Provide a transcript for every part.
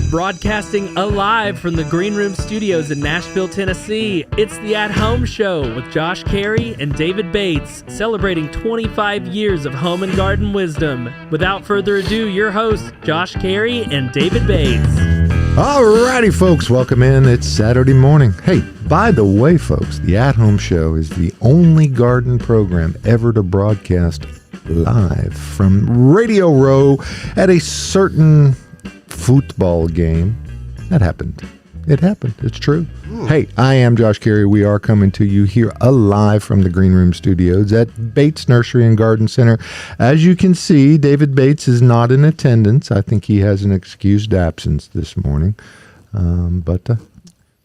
Broadcasting alive from the Green Room Studios in Nashville, Tennessee. It's the At Home Show with Josh Kerii and David Bates, celebrating 25 years of home and garden wisdom. Without further ado, your hosts, Josh Kerii and David Bates. Alrighty, folks, welcome in. It's Saturday morning. Hey, by the way, folks, the At Home Show is the only garden program ever to broadcast live from Radio Row at a certain football game. That happened. It happened. It's true. Hey, I am Josh Kerii. We are coming to you here alive from the Green Room Studios at Bates Nursery and Garden Center. As you can see, David Bates is not in attendance. I think he has an excused absence this morning. But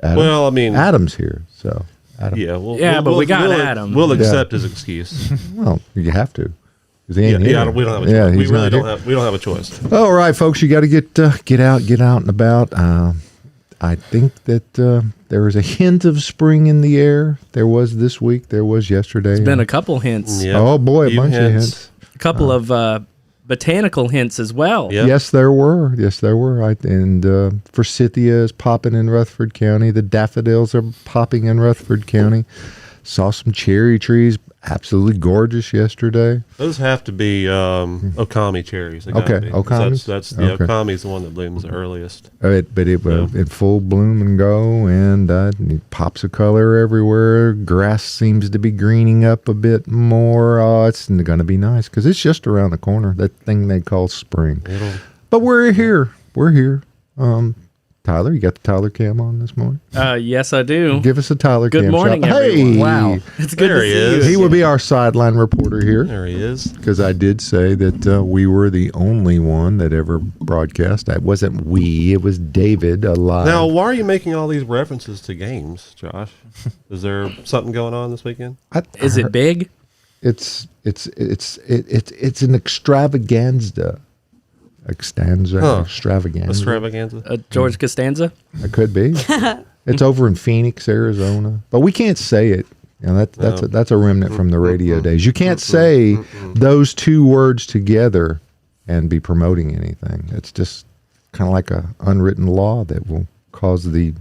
Adam's here. So, Adam. Yeah, but we got Adam. We'll accept his excuse. Well, you have to. We don't have a choice. Yeah, we don't have a choice. All right, folks, you got to get out and about. I think that there is a hint of spring in the air. There was this week. There was yesterday. There's been a couple hints. Yep. Oh boy, a bunch of hints. A couple of botanical hints as well. Yep. Yes, there were. Forsythia is popping in Rutherford County. The daffodils are popping in Rutherford County. Saw some cherry trees. Absolutely gorgeous yesterday. Those have to be Okami cherries. Okay, Okami. That's Okami's the one that blooms the earliest. It in full bloom and go, and it pops of color everywhere. Grass seems to be greening up a bit more. Oh, it's going to be nice because it's just around the corner. That thing they call spring. But we're here. Tyler, you got the Tyler cam on this morning? Yes, I do. Give us a Tyler cam. Good morning, shot. everyone. Hey! Wow. It's good to see you. He will be our sideline reporter here. There he is. Because I did say that we were the only one that ever broadcast. It wasn't we. It was David alive. Now, why are you making all these references to games, Josh? Is there something going on this weekend? Is it big? It's an extravaganza. Extravaganza. George Costanza? It could be. It's over in Phoenix, Arizona. But we can't say it. You know, that's a remnant from the radio days. You can't say those two words together and be promoting anything. It's just kind of like a unwritten law that will cause the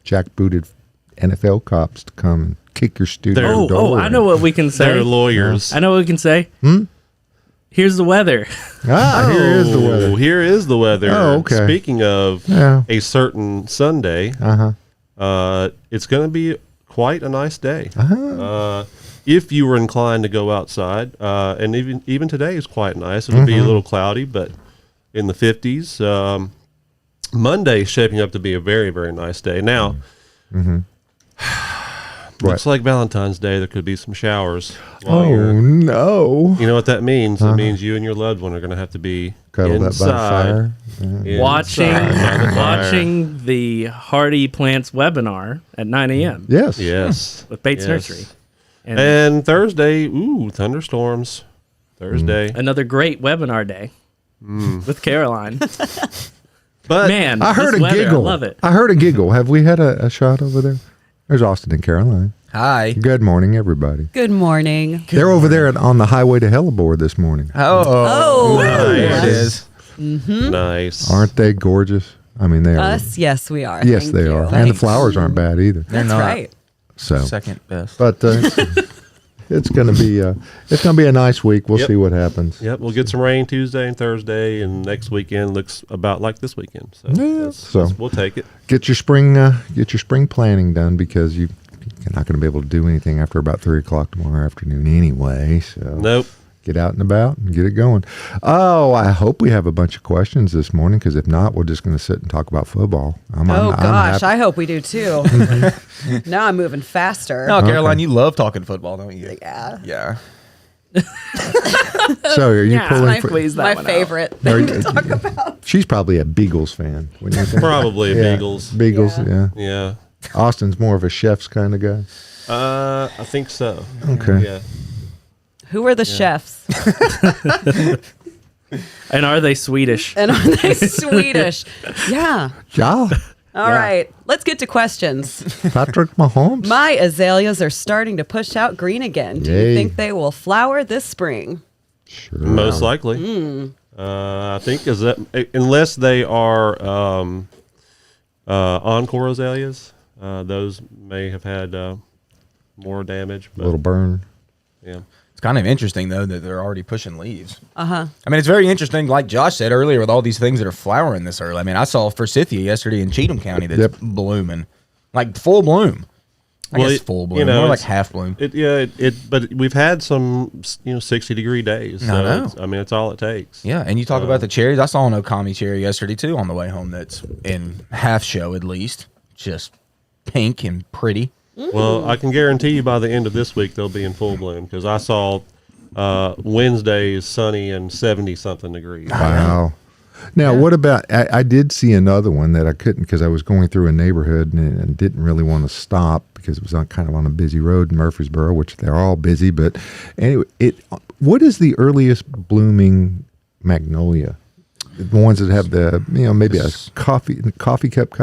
jackbooted NFL cops to come and kick your studio door. I know what we can say. They're lawyers. I know what we can say. Here's the weather. Here is the weather. Here is the weather. Oh, okay. Speaking of a certain Sunday, it's going to be quite a nice day. If you were inclined to go outside, and even today is quite nice. It'll be a little cloudy, but in the 50s. Monday is shaping up to be a very, very nice day. Now, looks like Valentine's Day. There could be some showers. No. You know what that means? It means you and your loved one are going to have to be cuddled inside, up by the fire. Watching the Hardy Plants webinar at 9 a.m. Yes. With Bates Nursery. And Thursday, thunderstorms. Thursday. Another great webinar day with Caroline. But man, I heard a giggle. I love it. I heard a giggle. Have we had a shot over there? There's Austin and Caroline. Hi. Good morning, everybody. Good morning. They're over there on the highway to Hellebores this morning. Oh. Nice. It is. Nice. Aren't they gorgeous? I mean, they are. Us? Yes, we are. Yes, Thank they you. are. And Thanks. the flowers aren't bad either. They're That's not. right. So Second best. But it's going to be a nice week. We'll see what happens. Yep, we'll get some rain Tuesday and Thursday, and next weekend looks about like this weekend. So, we'll take it. Get your spring planning done because you're not going to be able to do anything after about 3:00 tomorrow afternoon anyway. So Nope. Get out and about and get it going. Oh, I hope we have a bunch of questions this morning because if not, we're just going to sit and talk about football. I hope we do too. Now I'm moving faster. No, Caroline, you love talking football, don't you? Yeah. Yeah. So are you pulling My, for? my favorite thing to talk about. She's probably a Beagles fan. Wouldn't you think? Probably Beagles. Beagles, yeah. Yeah. Austin's more of a chef's kind of guy. I think so. Okay. Yeah. Who are the chefs? And are they Swedish? And are they Swedish? Yeah. Yeah. All right. Let's get to questions. Patrick Mahomes. My azaleas are starting to push out green again. Do Yay. you think they will flower this spring? Most likely. I think unless they are Encore azaleas, those may have had more damage. A But, little burn. yeah. It's kind of interesting, though, that they're already pushing leaves. Uh-huh. I mean, it's very interesting, like Josh said earlier, with all these things that are flowering this early. I mean, I saw forsythia yesterday in Cheatham County that's blooming. Like full bloom. I guess full bloom. More like half bloom. But we've had some 60-degree days. So I know. It's all it takes. Yeah, and you talk about the cherries. I saw an Okami cherry yesterday, too, on the way home that's in half show at least. Just pink and pretty. Well, I can guarantee you by the end of this week they'll be in full bloom because I saw Wednesday is sunny and 70-something degrees. Wow. Now, what about, I did see another one that I couldn't because I was going through a neighborhood and didn't really want to stop because it was kind of on a busy road in Murfreesboro, which they're all busy. But anyway, what is the earliest blooming magnolia? The ones that have the, maybe a coffee cup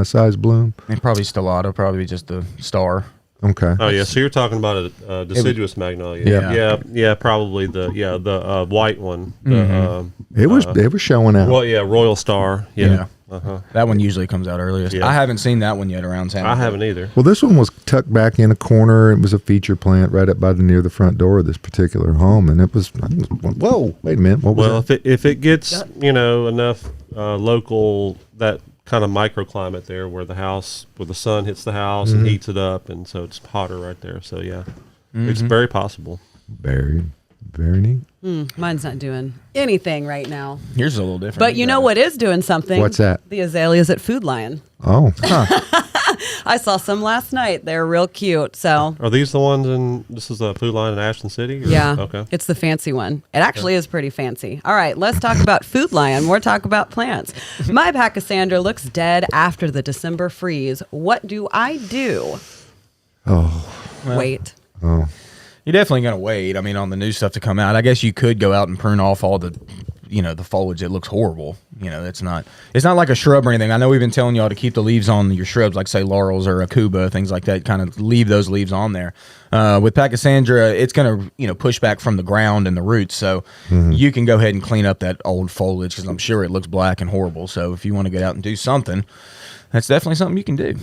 size bloom? And probably stellata, probably just the star. Okay. Oh yeah, so you're talking about a deciduous magnolia. Yeah, probably the white one. It was showing out. Well, yeah, Royal Star. Yeah. That one usually comes out earliest. Yeah. I haven't seen that one yet around town. I haven't either. Well, this one was tucked back in a corner. It was a feature plant right up near the front door of this particular home, and it was. Whoa! Wait a minute. What was that? If it gets enough local that kind of microclimate there where the sun hits the house and heats it up, and so it's hotter right there. So yeah, it's very possible. Very neat. Mine's not doing anything right now. Yours is a little different. But you know what is doing something? What's that? The azaleas at Food Lion. Oh, I saw some last night. They're real cute. So Are these the ones this is a Food Lion in Ashton City? Or? yeah, Okay. it's the fancy one. It actually is pretty fancy. All right, let's talk about Food Lion. More talk about plants. My pachysandra looks dead after the December freeze. What do I do? Wait. You're definitely going to wait. I mean, on the new stuff to come out. I guess you could go out and prune off all the, the foliage that looks horrible. It's not like a shrub or anything. I know we've been telling y'all to keep the leaves on your shrubs, like say laurels or acuba, things like that. Kind of leave those leaves on there. With pachysandra, it's going to push back from the ground and the roots, so you can go ahead and clean up that old foliage because I'm sure it looks black and horrible. So if you want to get out and do something, that's definitely something you can do.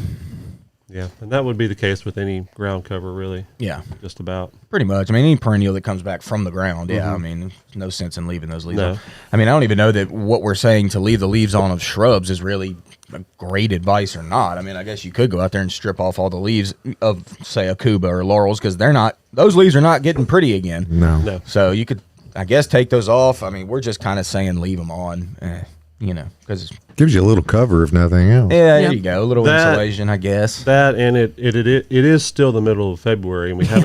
Yeah, and that would be the case with any ground cover, really. Yeah. Just about. Pretty much. I mean, any perennial that comes back from the ground, yeah, I mean, there's no sense in leaving those leaves No. on. I mean, I don't even know that what we're saying to leave the leaves on of shrubs is really a great advice or not. I mean, I guess you could go out there and strip off all the leaves of, say, acuba or laurels because those leaves are not getting pretty again. no. So you could, I guess, take those off. I mean, we're just kind of saying leave them on, because Gives you a little cover if nothing else. yeah, there you go, a little insulation, I guess. That and it is still the middle of February, and we have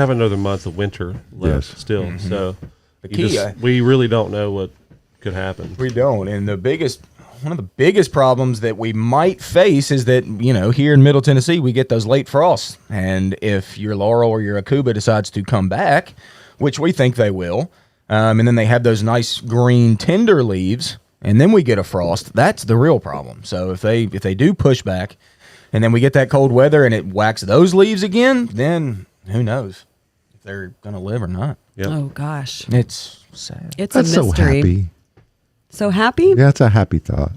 another month of winter left Yes. still. So key, we really don't know what could happen. We don't. And one of the biggest problems that we might face is that, here in Middle Tennessee, we get those late frosts. And if your laurel or your acuba decides to come back, which we think they will, and then they have those nice green tender leaves, and then we get a frost, that's the real problem. So if they do push back, and then we get that cold weather and it whacks those leaves again, then who knows if they're going to live or not. Yep. Oh gosh, It's sad. it's That's a mystery. so happy. So happy? Yeah, it's a happy thought.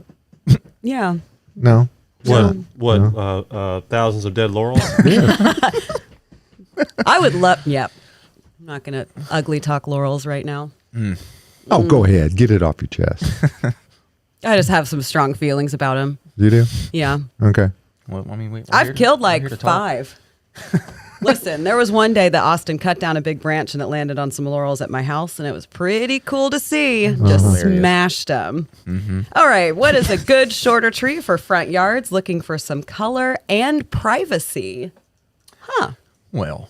Yeah. No. Thousands of dead laurels? I would love. Yep. I'm not gonna ugly talk laurels right now. Oh, go ahead. Get it off your chest. I just have some strong feelings about them. You do? Yeah. Okay. Well, I mean, I've killed like here to talk. 5. Listen, there was one day that Austin cut down a big branch and it landed on some laurels at my house, and it was pretty cool to see. Just Hilarious. smashed them. All right, what is a good shorter tree for front yards looking for some color and privacy? Well,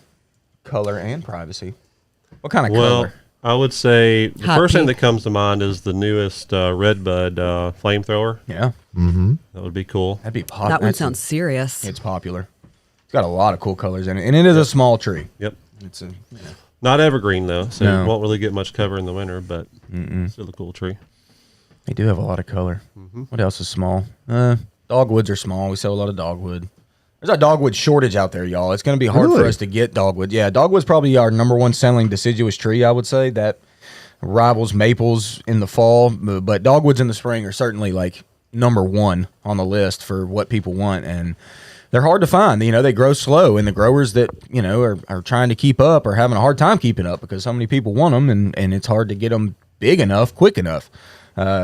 color and privacy. What kind of Well, color? I would say the Hot first thing pink. that comes to mind is the newest redbud flamethrower. Yeah, That would be cool. that'd be popular. That one sounds serious. It's popular. It's got a lot of cool colors in it, and it is a small tree. Yep. It's a Not evergreen though, so No. you won't really get much cover in the winter, but still a cool tree. They do have a lot of color. What else is small? Dogwoods are small. We sell a lot of dogwood. There's a dogwood shortage out there, y'all. It's going to be hard for Really? us to get dogwood. Yeah, dogwood's probably our number one selling deciduous tree, I would say. That rivals maples in the fall, but dogwoods in the spring are certainly like number one on the list for what people want, and they're hard to find. You know, they grow slow, and the growers that, you know, are trying to keep up are having a hard time keeping up because so many people want them, and it's hard to get them big enough, quick enough.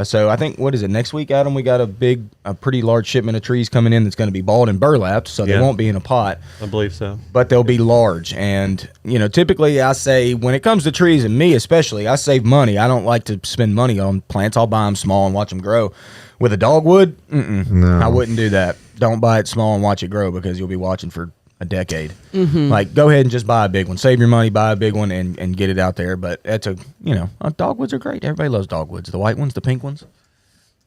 So I think, what is it, next week, Adam, we got a pretty large shipment of trees coming in that's going to be balled and burlapped, so they won't be in a pot. I believe so. But they'll be large. And, you know, typically I say, when it comes to trees, and me especially, I save money. I don't like to spend money on plants. I'll buy them small and watch them grow. With a dogwood, No. I wouldn't do that. Don't buy it small and watch it grow, because you'll be watching for a decade. Like, go ahead and just buy a big one. Save your money, buy a big one, and get it out there. But that's dogwoods are great. Everybody loves dogwoods. The white ones, the pink ones,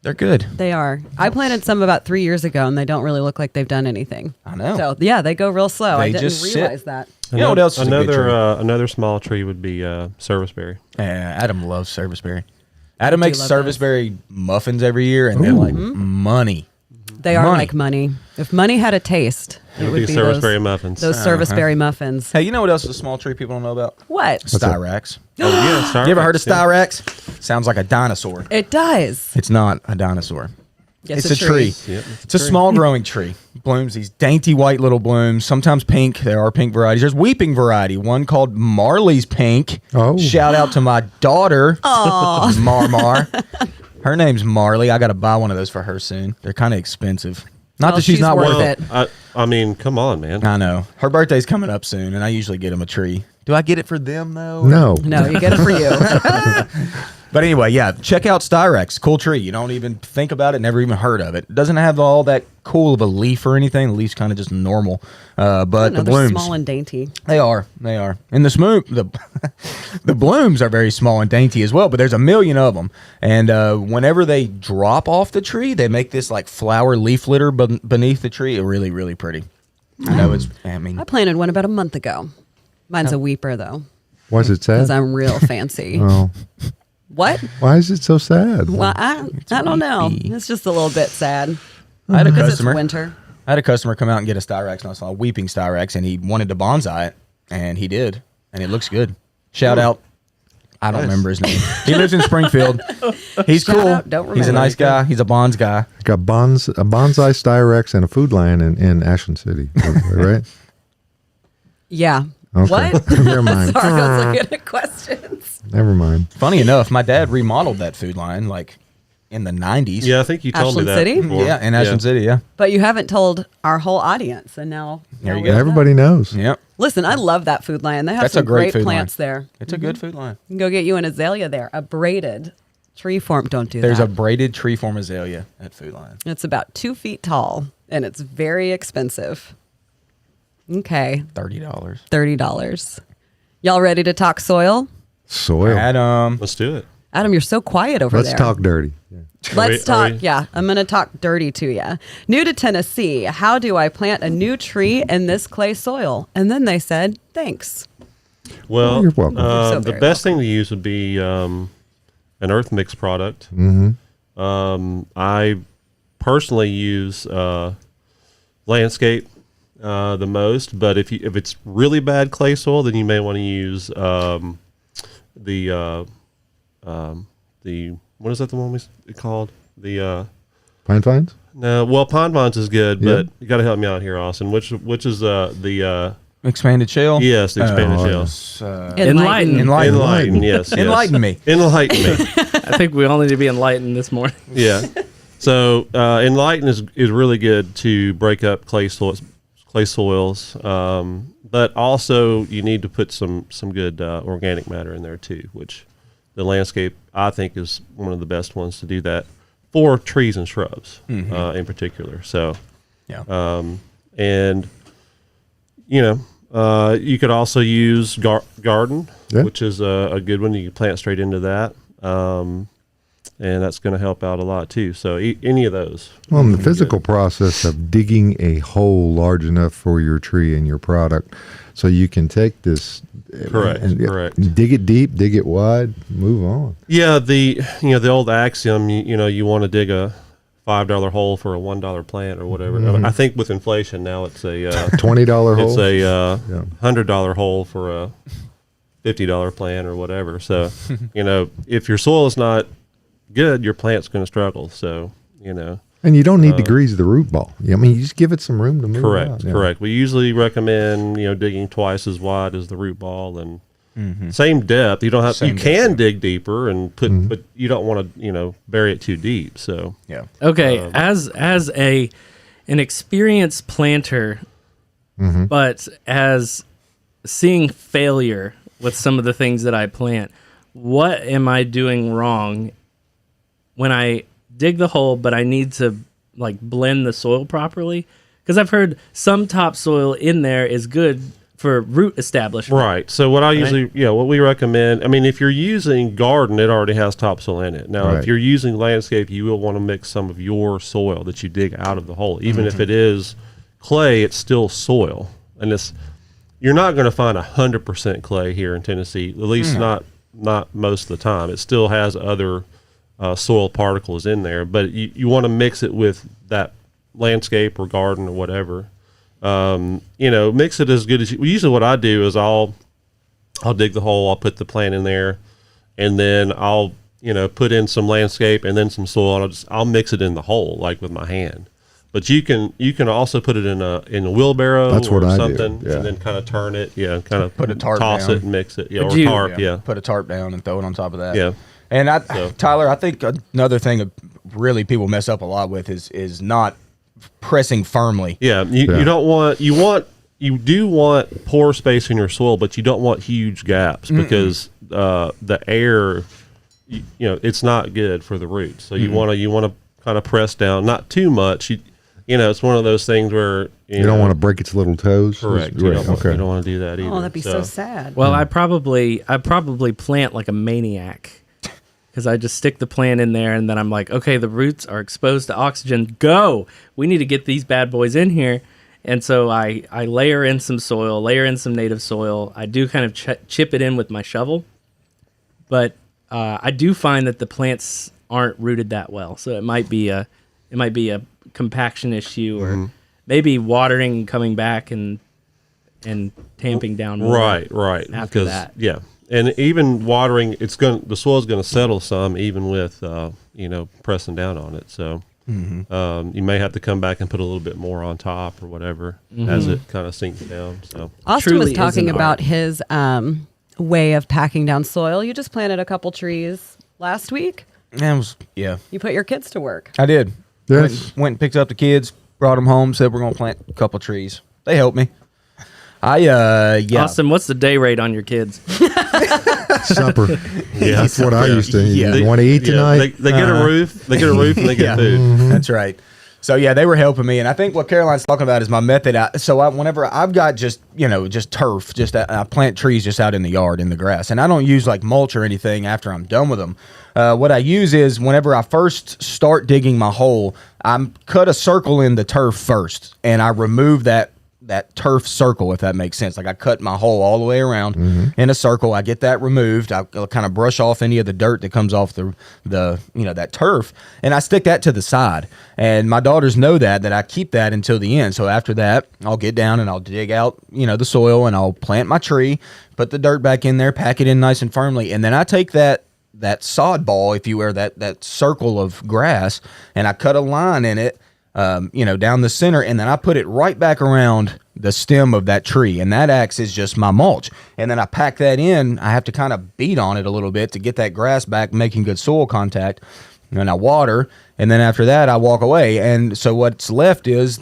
they're good. They are. I planted some about 3 years ago, and they don't really look like they've done anything. I know. So yeah, they go real slow. I They didn't just sit. realize that. You know what else is a good tree? Another small tree would be serviceberry. Adam loves serviceberry. Adam makes love serviceberry muffins every year, and they're like money. They are Money. like money. If money had a taste, it would be serviceberry muffins. Those serviceberry muffins. Hey, you know what else is a small tree people don't know about? What? Styrax. Oh yeah, You ever heard of Styrax? Sounds like a dinosaur. It does. It's not a dinosaur. It's a tree. Yep, It's a small growing tree. Blooms these dainty white little blooms, sometimes pink. There are pink varieties. There's weeping variety, one called Marley's Pink. Oh. Shout out to my daughter, Mar. Her name's Marley. I got to buy one of those for her soon. They're kind of expensive. Not Well, that she's not worth worth it. I mean, come on, man. I know. Her birthday's coming up soon, and I usually get them a tree. Do I get it for them, though? No. No, you get it for you. But anyway, yeah, check out Styrax. Cool tree. You don't even think about it, never even heard of it. It doesn't have all that cool of a leaf or anything. The leaf's kind of just normal. But No, the they're blooms. small and dainty. They are. And the blooms are very small and dainty as well, but there's a million of them. And whenever they drop off the tree, they make this like flower leaf litter beneath the tree. Really, really pretty. I know I planted one about a month ago. Mine's a weeper, though, Why is it because sad? I'm real fancy. Oh, What? why is it so sad? Well, I don't know. weepy. It's just a little bit sad. I had a Because it's customer. winter. I had a customer come out and get a Styrax, and I saw a weeping Styrax, and he wanted to bonsai it, and he did, and it looks good. Shout out. I don't remember his name. He lives in Springfield. He's Shout cool. out, don't He's a remember. nice guy. He's a bonds guy. Got a bonsai Styrax and a food line in Ashland City, right? Yeah. Okay. What? Never mind. Sorry, I was looking at questions. Never mind. Funny enough, my dad remodeled that food line like in the 90s. Yeah, I think you told Ashland me that. City? before. Yeah, in Ashland City, yeah. But you haven't told our whole audience, and now There you we go. know. Everybody knows. Yep. Listen, I love that food line. They have That's a some great great food plants line. there. It's a good food line. You can go get you an azalea there, a braided tree form. Don't do There's that. a braided tree form azalea at Food Line. It's about 2 feet tall, and it's very expensive. Okay, $30. $30. Y'all ready to talk soil? Soil. Adam. Let's do it. Adam, you're so quiet over Let's there. talk dirty. Yeah. Let's Are talk. we- Yeah, I'm going to talk dirty to you. New to Tennessee, how do I plant a new tree in this clay soil? And then they said, thanks. Well, You're welcome. You're so the very best thing to use would be an EarthMix product. I personally use landscape the most, but if it's really bad clay soil, then you may want to use the what is that the one we called the Pine Vines? no, well, pond vines is good, Yeah. but you got to help me out here, Austin. Which is the Expanded shell? yes, the expanded Oh, shell. It's, Enlighten. Enlighten, yes, yes. Enlighten me. Enlighten me. I think we all need to be enlightened this morning. Yeah. So Enlighten is really good to break up clay soils, but also you need to put some good organic matter in there too, which the landscape I think is one of the best ones to do that for trees and shrubs in particular. So Yeah. and you know you could also use garden, Yeah. which is a good one. You can plant straight into that. And that's going to help out a lot too. So any of those. Well, in the physical process of digging a hole large enough for your tree and your product, so you can take this, Correct, correct. dig it deep, dig it wide, move on. Yeah, the old axiom, you want to dig a $5 hole for a $1 plant or whatever. I think with inflation now it's a $20 hole. it's a Yeah. $100 hole for a $50 plant or whatever. So if your soil is not good, your plant's going to struggle. So And you don't need to grease the root ball. I mean, you just give it some room to move around. Correct. We usually recommend, digging twice as wide as the root ball and same depth. You don't have. You can dig deeper and put, but you don't want to, bury it too deep. So yeah. Okay, as an experienced planter, but as seeing failure with some of the things that I plant, what am I doing wrong when I dig the hole, but I need to blend the soil properly? Because I've heard some topsoil in there is good for root establishment. Right. So what I usually, what we recommend, I mean, if you're using garden, it already has topsoil in it. Now, if you're using landscape, you will want to mix some of your soil that you dig out of the hole. Even if it is clay, it's still soil. And you're not going to find 100% clay here in Tennessee, at least not most of the time. It still has other soil particles in there, but you want to mix it with that landscape or garden or whatever. Mix it as good as usually what I do is I'll dig the hole, I'll put the plant in there, and then I'll put in some landscape and then some soil, and I'll mix it in the hole with my hand. But you can also put it in a wheelbarrow or something, and then kind of turn it, kind of put a tarp toss down. It and mix it, or tarp, put a tarp down and throw it on top of that. Yeah. And Tyler, I think another thing really people mess up a lot with is not pressing firmly. Yeah, you don't want you do want pore space in your soil, but you don't want huge gaps because the air, it's not good for the roots. So you want to kind of press down, not too much. It's one of those things where you don't want to break its little toes. Correct. You don't want to do that either. Oh, that'd be so sad. Well, I probably plant like a maniac. Because I just stick the plant in there, and then I'm like, okay, the roots are exposed to oxygen. Go! We need to get these bad boys in here. And so I layer in some soil, layer in some native soil. I do kind of chip it in with my shovel. But I do find that the plants aren't rooted that well. So it might be a compaction issue, or maybe watering and coming back and tamping down more. Right. After that. Yeah. And even watering, the soil's going to settle some, even with pressing down on it. So you may have to come back and put a little bit more on top or whatever as it kind of sinks down. So Austin was talking about his way of packing down soil. You just planted a couple trees last week. Yeah. You put your kids to work. I did. Yes. Went and picked up the kids, brought them home, said we're going to plant a couple trees. They helped me. Austin, what's the day rate on your kids? Supper. That's what I used to eat. You want to eat tonight? They get a roof. They get a roof and they get food. That's right. So they were helping me, and I think what Caroline's talking about is my method. Whenever I've got just turf, I plant trees just out in the yard in the grass, and I don't use mulch or anything after I'm done with them. What I use is whenever I first start digging my hole, I cut a circle in the turf first, and I remove that turf circle, if that makes sense. I cut my hole all the way around in a circle. I get that removed. I kind of brush off any of the dirt that comes off the that turf, and I stick that to the side. And my daughters know that I keep that until the end. So after that, I'll get down and I'll dig out the soil, and I'll plant my tree, put the dirt back in there, pack it in nice and firmly, and then I take that sod ball, if you will, that circle of grass, and I cut a line in it, down the center, and then I put it right back around the stem of that tree, and that acts as just my mulch. And then I pack that in. I have to kind of beat on it a little bit to get that grass back, making good soil contact. And I water, and then after that, I walk away. And so what's left is,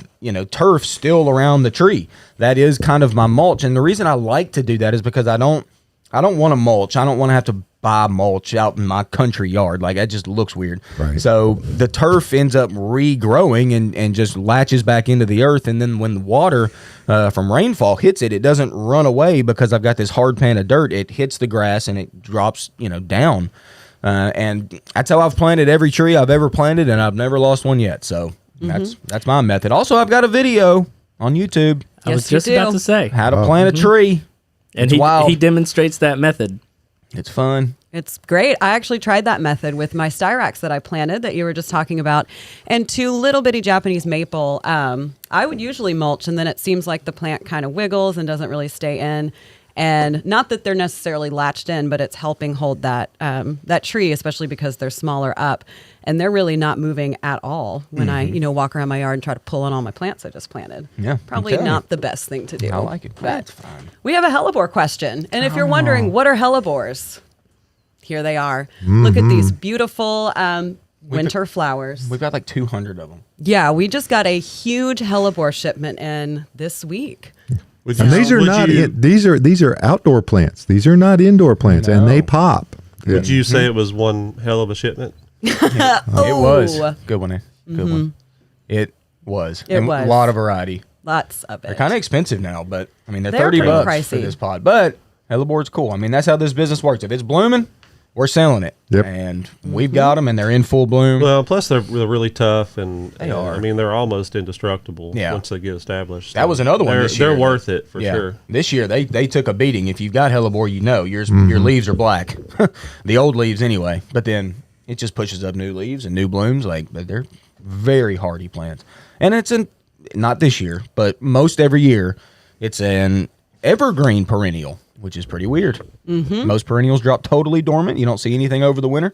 turf still around the tree. That is kind of my mulch. And the reason I like to do that is because I don't want to mulch. I don't want to have to buy mulch out in my country yard. That just looks weird. Right. So the turf ends up regrowing and just latches back into the earth. And then when the water from rainfall hits it, it doesn't run away because I've got this hard pan of dirt. It hits the grass and it drops, down. And that's how I've planted every tree I've ever planted, and I've never lost one yet. So that's my method. Also, I've got a video on YouTube. I was just about to say how to plant a tree. And he demonstrates that method. It's fun. It's great. I actually tried that method with my styrax that I planted that you were just talking about, and 2 little bitty Japanese maple. I would usually mulch, and then it seems like the plant kind of wiggles and doesn't really stay in. And not that they're necessarily latched in, but it's helping hold that that tree, especially because they're smaller up. And they're really not moving at all when I, walk around my yard and try to pull on all my plants I just planted. Yeah, Probably okay. not the best thing to do. I like it. But That's fine. we have a hellebore question. And if you're wondering, what are hellebores? Here they are. Look at these beautiful winter flowers. We've got like 200 of them. Yeah, we just got a huge hellebore shipment in this week. And these are not these are outdoor plants. These are not indoor plants, and they pop. Would you say it was one hell of a shipment? It was. Good one, Good one. It was. It was. A lot of variety. Lots of it. They're kind of expensive now, but I mean, they're They're $30 pretty for pricey. this pod. But hellebore's cool. I mean, that's how this business works. If it's blooming, we're selling it. Yep. And we've got them, and they're in full bloom. Well, plus they're really tough, and They are. I mean, they're almost indestructible Yeah. once they get established. That was another one this year. They're worth it for Yeah. sure. This year, they took a beating. If you've got hellebore, your leaves are black. The old leaves anyway. But then it just pushes up new leaves and new blooms. But they're very hardy plants. And it's not this year, but most every year, it's an evergreen perennial, which is pretty weird. Most perennials drop totally dormant. You don't see anything over the winter.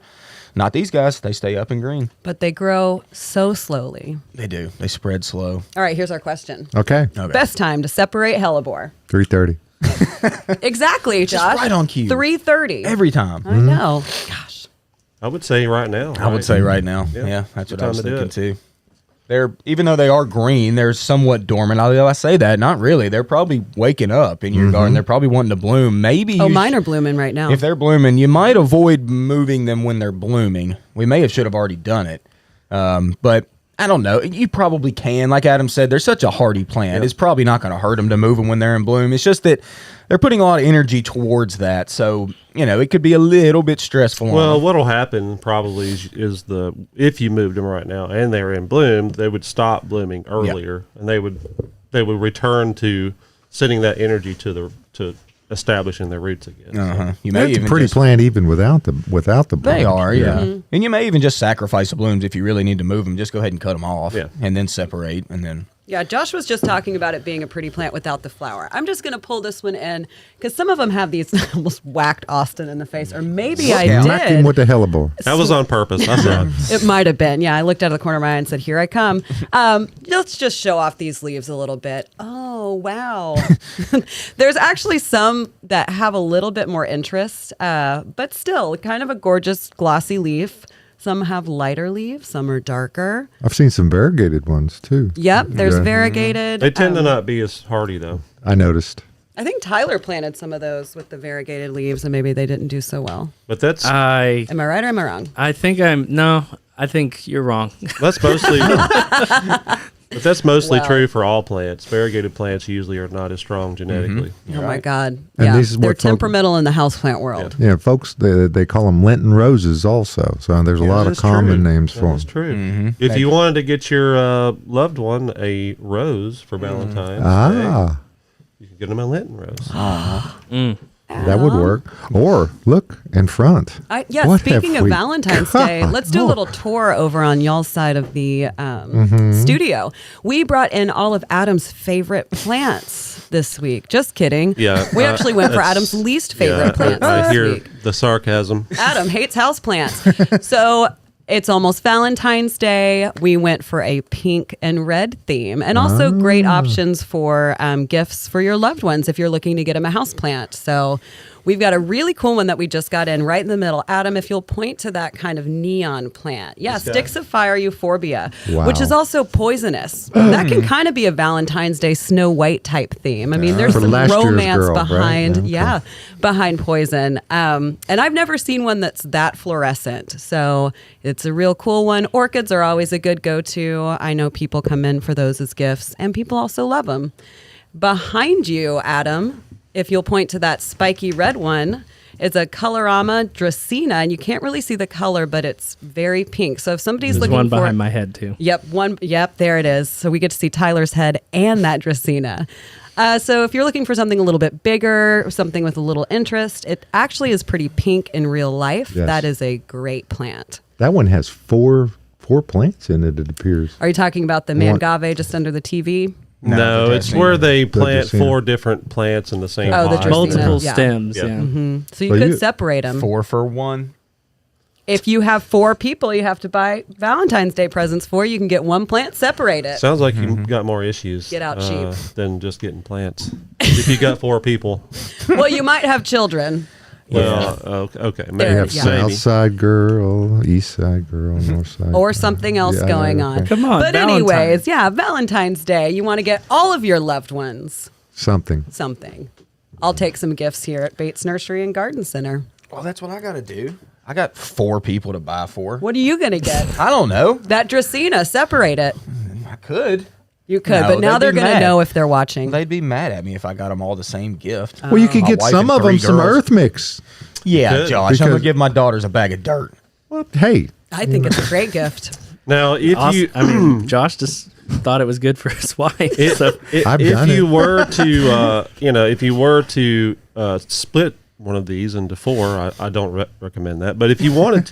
Not these guys. They stay up and green. But they grow so slowly. They do. They spread slow. All right, here's our question. Okay, Okay. Best time to separate hellebore. 3:30. Exactly, Josh. right on cue. 3:30. Every time. I know. Gosh. I would say right now. I would say right now. Yeah. Yeah, that's Good what I was time to do thinking it. too. They're even though they are green, they're somewhat dormant. Although I say that, not really. They're probably waking up in your garden. They're probably wanting to bloom. Maybe Oh, mine are blooming right now. if they're blooming, you might avoid moving them when they're blooming. We should have already done it, but I don't know. You probably can. Like Adam said, they're such a hardy plant. Yep. It's probably not going to hurt them to move them when they're in bloom. It's just that they're putting a lot of energy towards that. So, it could be a little bit stressful on Well, them. what'll happen probably is if you moved them right now and they're in bloom, they would stop blooming earlier, and they would return to sending that energy to establishing their roots again. So- Uh-huh. You may That's a even pretty just- plant even without the They blooms. are, yeah. And you may even just sacrifice the blooms if you really need to move them. Just go ahead and cut them off, Yeah. and then separate, and then. Yeah, Josh was just talking about it being a pretty plant without the flower. I'm just going to pull this one in because some of them have these almost whacked Austin in the face, or maybe I did. Smack him with the hellebore. That was on purpose. I saw it. It might have been. Yeah, I looked out of the corner of my eye and said, "Here I come." Let's just show off these leaves a little bit. Oh, wow. There's actually some that have a little bit more interest, but still kind of a gorgeous glossy leaf. Some have lighter leaves. Some are darker. I've seen some variegated ones too. Yep, there's Yeah. variegated. They tend to not be as hardy though. I noticed. I think Tyler planted some of those with the variegated leaves, and maybe they didn't do so well. But that's I Am I right or am I wrong? I think you're wrong. that's mostly. But that's mostly Well. true for all plants. Variegated plants usually are not as strong genetically. Oh my God! And Yeah, this is they're what folk- temperamental in the houseplant world. Yeah, folks, they call them Lenten roses also. So there's a lot of That's common true. names for That's them. true. If you wanted to get your loved one a rose for Valentine's Day, you could get them a Lenten rose. That would work. Or look in front. Yeah, What speaking have of we Valentine's got? Day, let's do a little tour over on y'all's side of the studio. We brought in all of Adam's favorite plants this week. Just kidding. Yeah, We actually went for that's- Adam's least favorite plants I this hear week. the sarcasm. Adam hates houseplants. So it's almost Valentine's Day. We went for a pink and red theme, and also great options for gifts for your loved ones if you're looking to get them a houseplant. So we've got a really cool one that we just got in right in the middle. Adam, if you'll point to that kind of neon plant. Yeah, This guy. Sticks of Fire euphorbia, Wow. which is also poisonous. That can kind of be a Valentine's Day Snow White type theme. I mean, there's For some last year's romance girl, right? behind, Yeah, okay. behind poison. And I've never seen one that's that fluorescent. So it's a real cool one. Orchids are always a good go-to. I know people come in for those as gifts, and people also love them. Behind you, Adam, if you'll point to that spiky red one, it's a Colorama Dracaena, and you can't really see the color, but it's very pink. So if somebody's There's looking one for behind my head too. Yep, there it is. So we get to see Tyler's head and that Dracaena. So if you're looking for something a little bit bigger, something with a little interest, it actually is pretty pink in real life. Yes. That is a great plant. That one has four plants in it, it appears. Are you talking about the One- mangave just under the TV? No, the it's where they plant Dracaena. 4 different plants in the same Oh, the pot. Dracaena. Multiple Yeah. stems. Yeah. Yeah. So you Well, could you- separate them. 4 for 1. If you have 4 people you have to buy Valentine's Day presents for, you can get one plant, seperate it. Sounds like you got more issues Get out cheap. than just getting plants. If you got 4 people, Well, you might have children. well, okay, There, maybe. You have yeah. maybe. South Side girl, East Side girl, North Side. Or something else Yeah, going okay. on. Come on, But Valentine's. anyways, yeah, Valentine's Day. You want to get all of your loved ones Something. something. I'll take some gifts here at Bates Nursery and Garden Center. Well, that's what I got to do. I got 4 people to buy for. What are you going to get? I don't know. That Dracaena, separate it. I could. You could, No, but now they'd they're be going to mad. know if they're watching. They'd be mad at me if I got them all the same gift. Well, you could My get wife some and of them 3 some girls. EarthMix. Yeah, Good. Josh. I'm Because- gonna give my daughters a bag of dirt. Well, hey, I think it's a great gift. Now, if you, I mean, Josh just thought it was good for his wife. So I've if done you it. were to, if you were to split one of these into 4, I don't recommend that. But if you wanted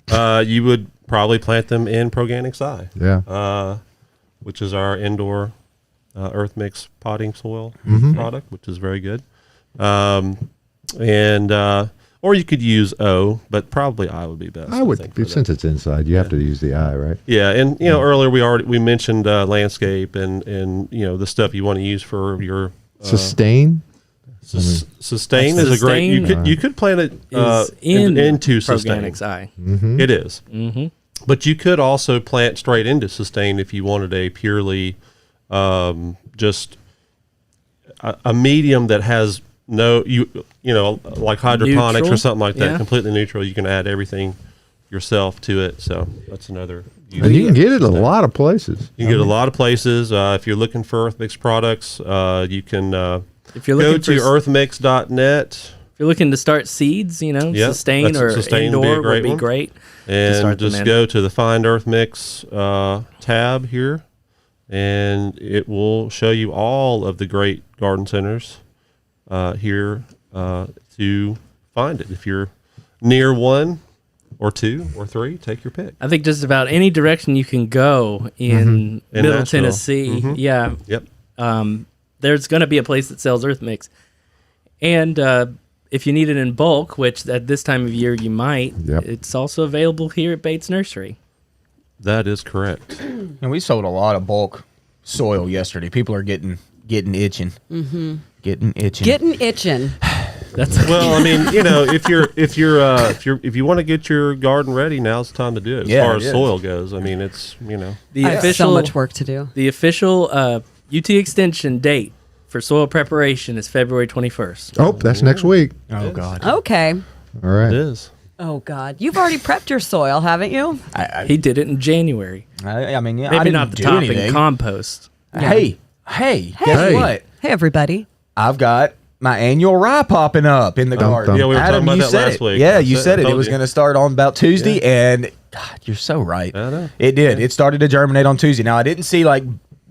to, you would probably plant them in Proganic Sci, yeah. which is our indoor EarthMix potting soil product, which is very good. Or you could use O, but probably I would be best. I would, think, for that. since it's inside, you have to use the eye, right? Yeah, and earlier we mentioned landscape and the stuff you want to use for your Sustain. sustain is a great. Sustain, You could plant it is in into sustain. Proganics Eye. It is. But you could also plant straight into sustain if you wanted a purely just a medium that has no like hydroponics or Neutral? something like that, Yeah. completely neutral. You can add everything yourself to it. So that's another. And you can get it a lot of places. You can get a lot of places. If you're looking for EarthMix products, you can If you're go looking to for, earthmix.net if you're looking to start seeds, Yeah, sustain that's- or sustain would be a indoor great would be one. great. and start them just in. go to the Find EarthMix tab here, and it will show you all of the great garden centers here to find it. If you're near 1 or 2 or 3, take your pick. I think just about any direction you can go in In Middle Nashville. Tennessee, yeah, Yep. there's going to be a place that sells EarthMix. And if you need it in bulk, which at this time of year you might, Yep. it's also available here at Bates Nursery. That is correct. And we sold a lot of bulk soil yesterday. People are getting itching. Mm-hmm. Getting itching. Getting itching. That's Well, I mean, if you want to get your garden ready, now's the time to do it. As Yeah, far it as is. soil goes, I mean, it's the I have official so much work to do. The official UT extension date for soil preparation is February 21st. Oh, that's next week. Oh God. Okay. All right. it is. Oh, God. You've already prepped your soil, haven't you? He did it in January. I mean, yeah. I Maybe didn't not the do top in anything. compost. Hey, guess Hey. what? Hey, everybody. I've got my annual rye popping up in the garden. thump. Yeah, we were Adam, talking about you that said last it. week. Yeah, I you said it. It told was you. going to start on about Tuesday, and God, you're so right. I know. It did. It started to germinate on Tuesday. Now I didn't see like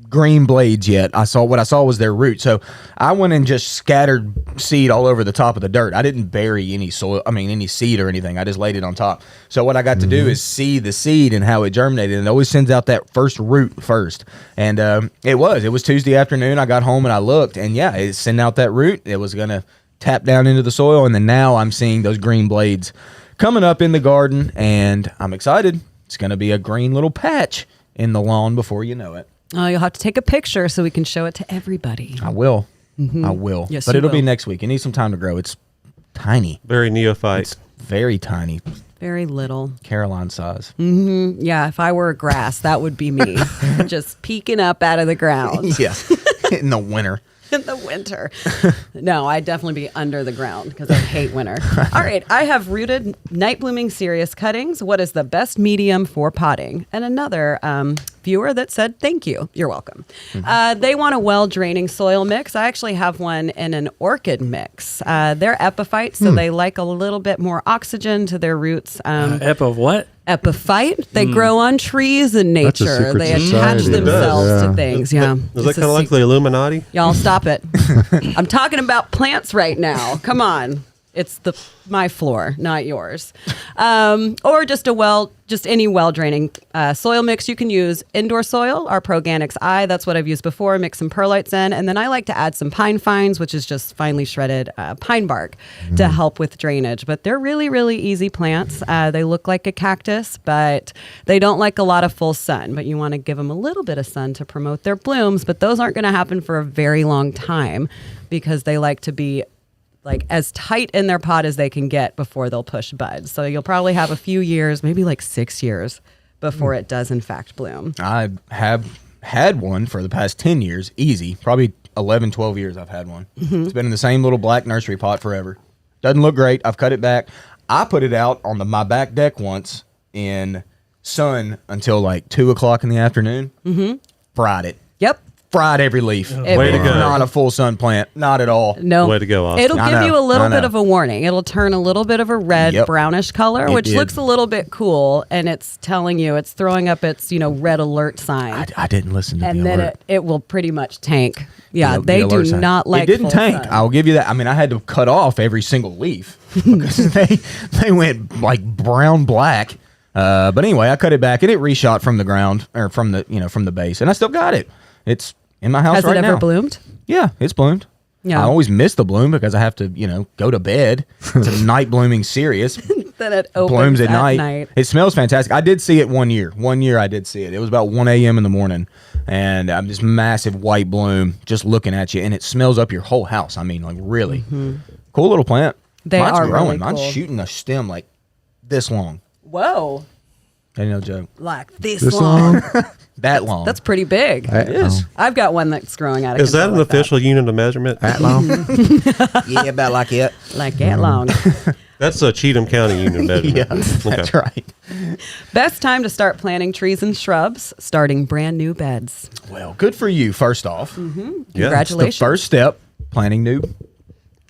green blades yet. What I saw was their root. So I went and just scattered seed all over the top of the dirt. I didn't bury any soil. I mean, any seed or anything. I just laid it on top. So what I got to do is see the seed and how it germinated. And it always sends out that first root first. And it was Tuesday afternoon. I got home and I looked, and yeah, it sent out that root. It was gonna tap down into the soil, and then now I'm seeing those green blades coming up in the garden, and I'm excited. It's gonna be a green little patch in the lawn before you know it. Oh, you'll have to take a picture so we can show it to everybody. I will. I will. Yes, but you it'll be will. next week. It needs some time to grow. It's tiny. Very neophyte. It's very tiny. Very little. Caroline size. Yeah, if I were a grass, that would be me. Just peeking up out of the ground Yeah. In the winter. in the winter. No, I'd definitely be under the ground because I hate winter. All right, I have rooted night blooming cereus cuttings. What is the best medium for potting? And another viewer that said, thank you. You're welcome. They want a well-draining soil mix. I actually have one in an orchid mix. They're epiphytes, so they like a little bit more oxygen to their roots. Ep of what? Epiphyte. They grow on trees in That's a nature. secret They attach society. It themselves does, to yeah. things. Yeah. Is that It's a kind of like secret. the Illuminati? Y'all stop it. I'm talking about plants right now. Come on. it's my floor, not yours. Or just any well-draining soil mix. You can use indoor soil, our Proganics I. That's what I've used before. Mix some perlites in, and then I like to add some pine fines, which is just finely shredded pine bark, to help with drainage. But they're really, really easy plants. They look like a cactus, but they don't like a lot of full sun. But you want to give them a little bit of sun to promote their blooms. But those aren't going to happen for a very long time because they like to be like as tight in their pot as they can get before they'll push buds. So you'll probably have a few years, maybe like 6 years, before it does in fact bloom. I have had one for the past 10 years, easy. Probably 11, 12 years I've had one. It's been in the same little black nursery pot forever. Doesn't look great. I've cut it back. I put it out on my back deck once in sun until like 2 o'clock in the afternoon. Fried it. Yep. Fried every leaf. Way to go. Not a full sun plant. Not at all. No. Way to go, Austin. It'll I give know, you a little I bit know. of a warning. It'll turn a little bit of a red brownish color, It which did. looks a little bit cool, and it's telling you, it's throwing up its, red alert sign. I didn't listen to And the then alert. it will pretty much tank. Yeah, The they alert do sign. not like It didn't full tank. sun. I'll give you that. I mean, I had to cut off every single leaf because they went like brown black. But anyway, I cut it back and it reshot from the ground or from the base, and I still got it. It's in my house Has right it ever now. bloomed? Yeah, it's bloomed. Yeah. I always miss the bloom because I have to, go to bed. It's a night blooming cereus. Then it opens Blooms at night. night. It smells fantastic. I did see it one year. One year I did see it. It was about 1 a.m. in the morning, and this massive white bloom just looking at you, and it smells up your whole house. I mean, like really cool little plant. They Mine's are growing. really Mine's cool. shooting a stem like this long. Whoa. Ain't no joke. Like this This long. long? That long. That's pretty big. it is. I've got one that's growing out of Is that control an like official unit of measurement? That long? Yeah, about like it. Like that long. That's a Cheatham County unit of measurement. Yeah, that's right. Best time to start planting trees and shrubs, starting brand new beds. Well, good for you. First off, Yeah. the Congratulations. first step: planting new.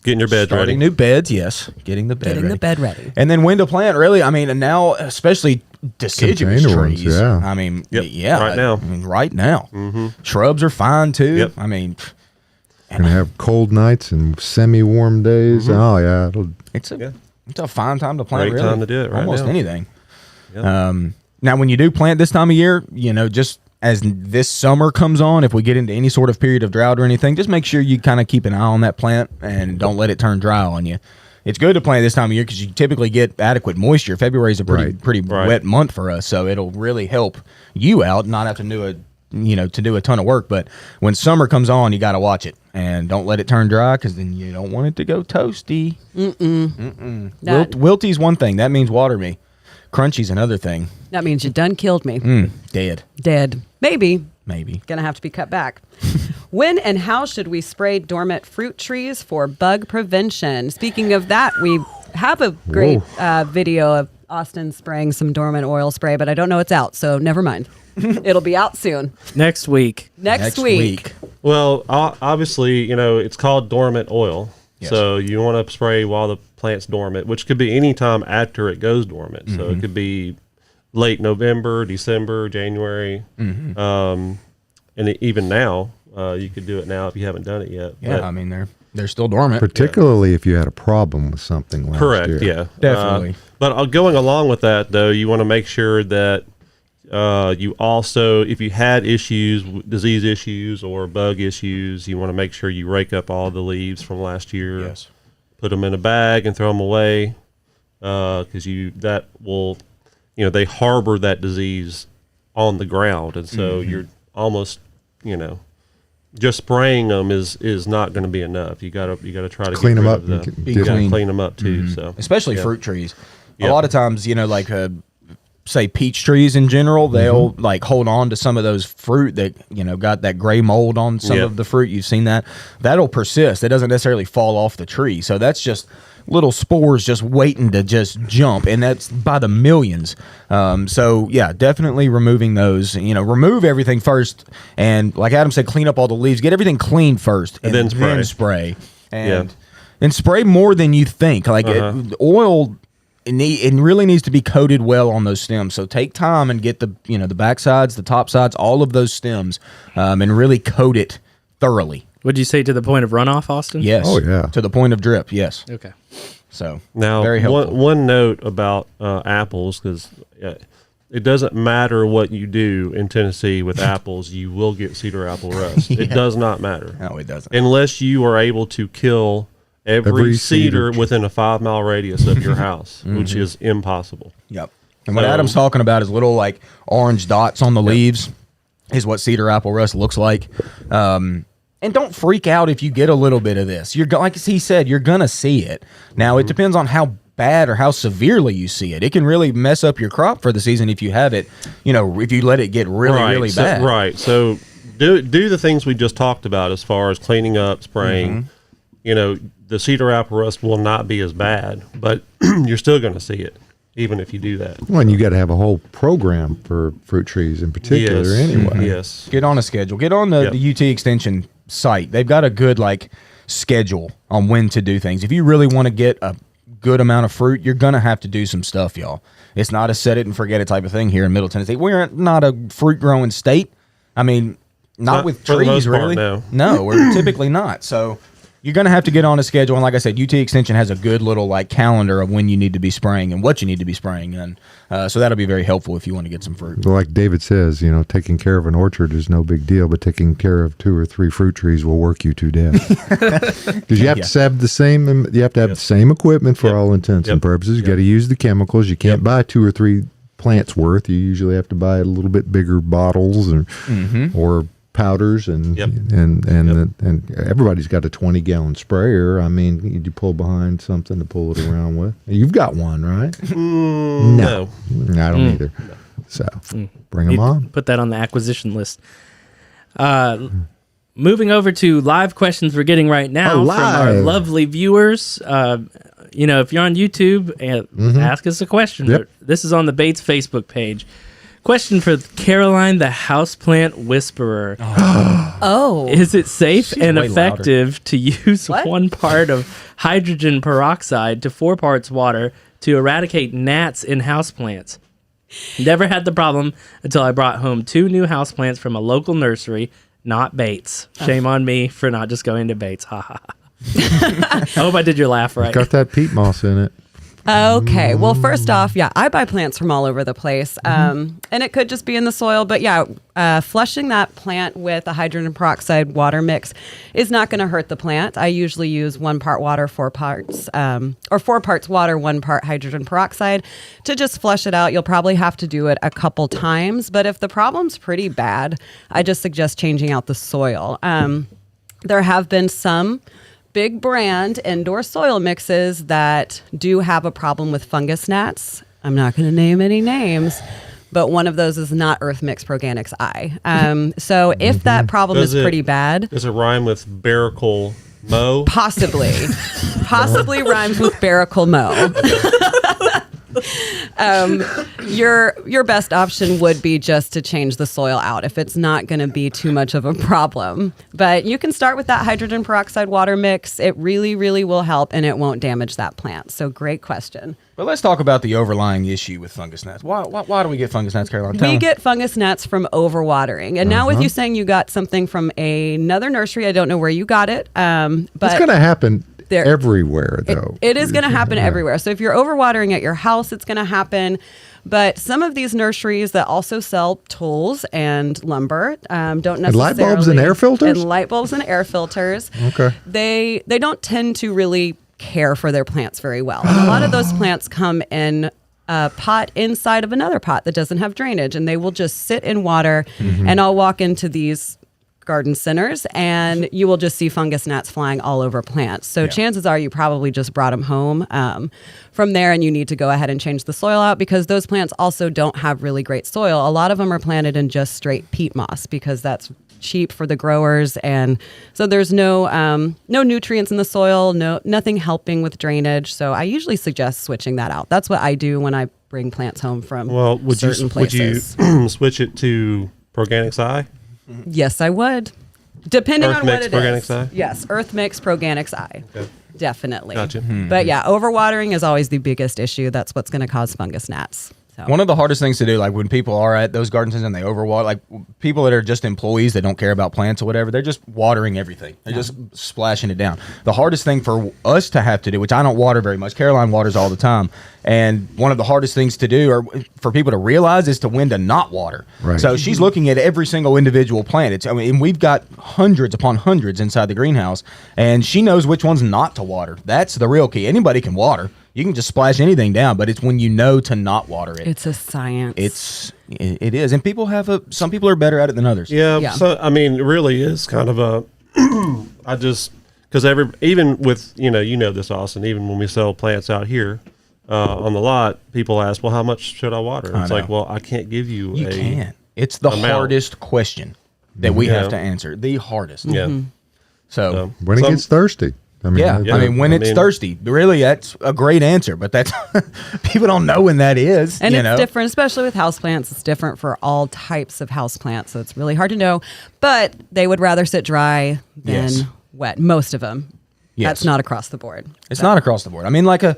Getting your bed ready. Starting new beds, yes. Getting the bed Getting ready. the bed ready. And then when to plant, really. I mean, and now, especially deciduous Container ones, trees. yeah. I mean, Yep, yeah. right now. I mean, right now. Shrubs are fine, too. Yep. I mean, Gonna have cold nights and semi-warm days. Oh yeah, it's a Yeah. it's a fine time to plant, Great really. time to do it right Almost now. anything. Yep. Now, when you do plant this time of year, just as this summer comes on, if we get into any sort of period of drought or anything, just make sure you kind of keep an eye on that plant and don't let it turn dry on you. It's good to plant this time of year because you typically get adequate moisture. February is a pretty Right. wet month for us, so it'll really help you out, not have to do a ton of work. But when summer comes on, you got to watch it and don't let it turn dry because then you don't want it to go toasty. That, Wilty's one thing. That means water me. Crunchy's another thing. that means you done killed me. Dead. Dead. Maybe. Maybe. Gonna have to be cut back. When and how should we spray dormant fruit trees for bug prevention? Speaking of that, we have a great video of Austin spraying some dormant oil spray, but I don't know it's out, so never mind. It'll be out soon. Next week. Next week. Well, obviously, it's called dormant oil. Yes. So you want to spray while the plant's dormant, which could be any time after it goes dormant. So it could be late November, December, January. And even now, you could do it now if you haven't done it yet. Yeah, But- I mean they're still dormant. particularly if you had a problem with something last Correct. year. Yeah, Definitely. But going along with that, though, you want to make sure that you also, if you had issues, disease issues or bug issues, you want to make sure you rake up all the leaves from last year. Yes. Put them in a bag and throw them away, because that will, they harbor that disease on the ground, and so you're almost, just spraying them is not going to be enough. You gotta try to Clean get them rid up. of You the- can Be you gotta clean. clean them up too. So Especially yeah. fruit trees. Yep. A lot of times, say peach trees in general, they'll like hold on to some of those fruit that, got that gray mold on some Yep. of the fruit. You've seen that. That'll persist. It doesn't necessarily fall off the tree. So that's just little spores just waiting to just jump, and that's by the millions. So yeah, definitely removing those. Remove everything first, and like Adam said, clean up all the leaves. Get everything clean first, and then spray. spray. Yeah. And spray more than you think. Like oil, it really needs to be coated well on those stems. So take time and get the the back sides, the top sides, all of those stems, and really coat it thoroughly. Would you say to the point of runoff, Austin? Yes. Oh, yeah. To the point of drip. Yes. Okay. So Now, very helpful. one note about apples, because it doesn't matter what you do in Tennessee with apples, you will get cedar apple rust. It does not matter. No, it doesn't. Unless you are able to kill every cedar within a 5-mile radius of your house, which is impossible. Yep. And what Adam's talking about is little like orange dots on the leaves is what cedar apple rust looks like. And don't freak out if you get a little bit of this. You're like he said, you're going to see it. Now, it depends on how bad or how severely you see it. It can really mess up your crop for the season if you have it, if you let it get really bad. Right. So do the things we just talked about as far as cleaning up, spraying. The cedar apple rust will not be as bad, but you're still going to see it, even if you do that. Well, and you got to have a whole program for fruit trees in particular anyway. Yes. Get on a schedule. Get on the UT Extension site. They've got a good schedule on when to do things. If you really want to get a good amount of fruit, you're going to have to do some stuff, y'all. It's not a set it and forget it type of thing here in Middle Tennessee. We're not a fruit growing state. I mean, not with trees, really. No, we're typically not. So you're going to have to get on a schedule. And like I said, UT Extension has a good little calendar of when you need to be spraying and what you need to be spraying. And so that'll be very helpful if you want to get some fruit. Well, like David says, taking care of an orchard is no big deal, but taking care of 2 or 3 fruit trees will work you to death. Because you have to have the same. You have to have the same equipment for all intents and purposes. You got to use the chemicals. You can't buy 2 or 3 plants worth. You usually have to buy a little bit bigger bottles or powders and everybody's got a 20-gallon sprayer. I mean, you pull behind something to pull it around with. You've got one, right? No, I don't either. No. So bring them on. Put that on the acquisition list. Moving over to live questions we're getting right now from our lovely viewers. If you're on YouTube, ask us a question. Yep. This is on the Bates Facebook page. Question for Caroline, the houseplant whisperer. Is it safe and effective to use 1 part of hydrogen peroxide to 4 parts water to eradicate gnats in houseplants? Never had the problem until I brought home 2 new houseplants from a local nursery, not Bates. Shame on me for not just going to Bates. Ha ha. I hope I did your laugh right. Got that peat moss in it. Okay. Well, first off, I buy plants from all over the place. And it could just be in the soil. But flushing that plant with a hydrogen peroxide water mix is not going to hurt the plant. I usually use 1 part water, 4 parts, or 4 parts water, 1 part hydrogen peroxide to just flush it out. You'll probably have to do it a couple times. But if the problem's pretty bad, I just suggest changing out the soil. There have been some big brand indoor soil mixes that do have a problem with fungus gnats. I'm not going to name any names, but one of those is not EarthMix Proganics I. So if that problem is pretty bad. Does it rhyme with Bearacle Mow? Possibly. Possibly rhymes with Bearacle Mow. Your best option would be just to change the soil out if it's not going to be too much of a problem. But you can start with that hydrogen peroxide water mix. It really, really will help, and it won't damage that plant. So great question. But let's talk about the overlying issue with fungus gnats. Why do we get fungus gnats, Caroline? We get fungus gnats from overwatering. And now with you saying you got something from another nursery, I don't know where you got it. But it's going to happen everywhere, though. It is going to happen everywhere. So if you're overwatering at your house, it's going to happen. But some of these nurseries that also sell tools and lumber don't necessarily... And light bulbs and air filters? And light bulbs and air filters. Okay. They don't tend to really care for their plants very well. And a lot of those plants come in a pot inside of another pot that doesn't have drainage, and they will just sit in water. And I'll walk into these garden centers and you will just see fungus gnats flying all over plants. So chances are you probably just brought them home from there, and you need to go ahead and change the soil out because those plants also don't have really great soil. A lot of them are planted in just straight peat moss because that's cheap for the growers, and so there's no nutrients in the soil, nothing helping with drainage. So I usually suggest switching that out. That's what I do when I bring plants home from certain places. Would you switch it to Proganics I? Yes, I would. Depending on what it is. I? Yes, EarthMix Proganics I. Okay. Definitely. Gotcha. But overwatering is always the biggest issue. That's what's going to cause fungus gnats. So. One of the hardest things to do, like when people are at those garden centers and they overwater, like people that are just employees that don't care about plants or whatever, they're just watering everything. They're just splashing it down. The hardest thing for us to have to do, which I don't water very much, Caroline waters all the time, and one of the hardest things to do, or for people to realize, is to when to not water. Right. So she's looking at every single individual plant. And we've got hundreds upon hundreds inside the greenhouse, and she knows which ones not to water. That's the real key. Anybody can water. You can just splash anything down, but it's when you know to not water it. It's a science. It is, and people have some people are better at it than others. Yeah. So I mean, it really is kind of a. I just because even with you know this, Austin. Even when we sell plants out here on the lot, people ask, "Well, how much should I water?" It's like, well, I can't give you. You can't. It's the hardest question that we have to answer. The hardest. Yeah. So when it gets thirsty. I mean, I mean, when it's thirsty, really, that's a great answer. But that's people don't know when that is. And it's different, especially with houseplants. It's different for all types of houseplants, so it's really hard to know. But they would rather sit dry than wet. Most of them. Yes. That's not across the board. It's not across the board. I mean, like a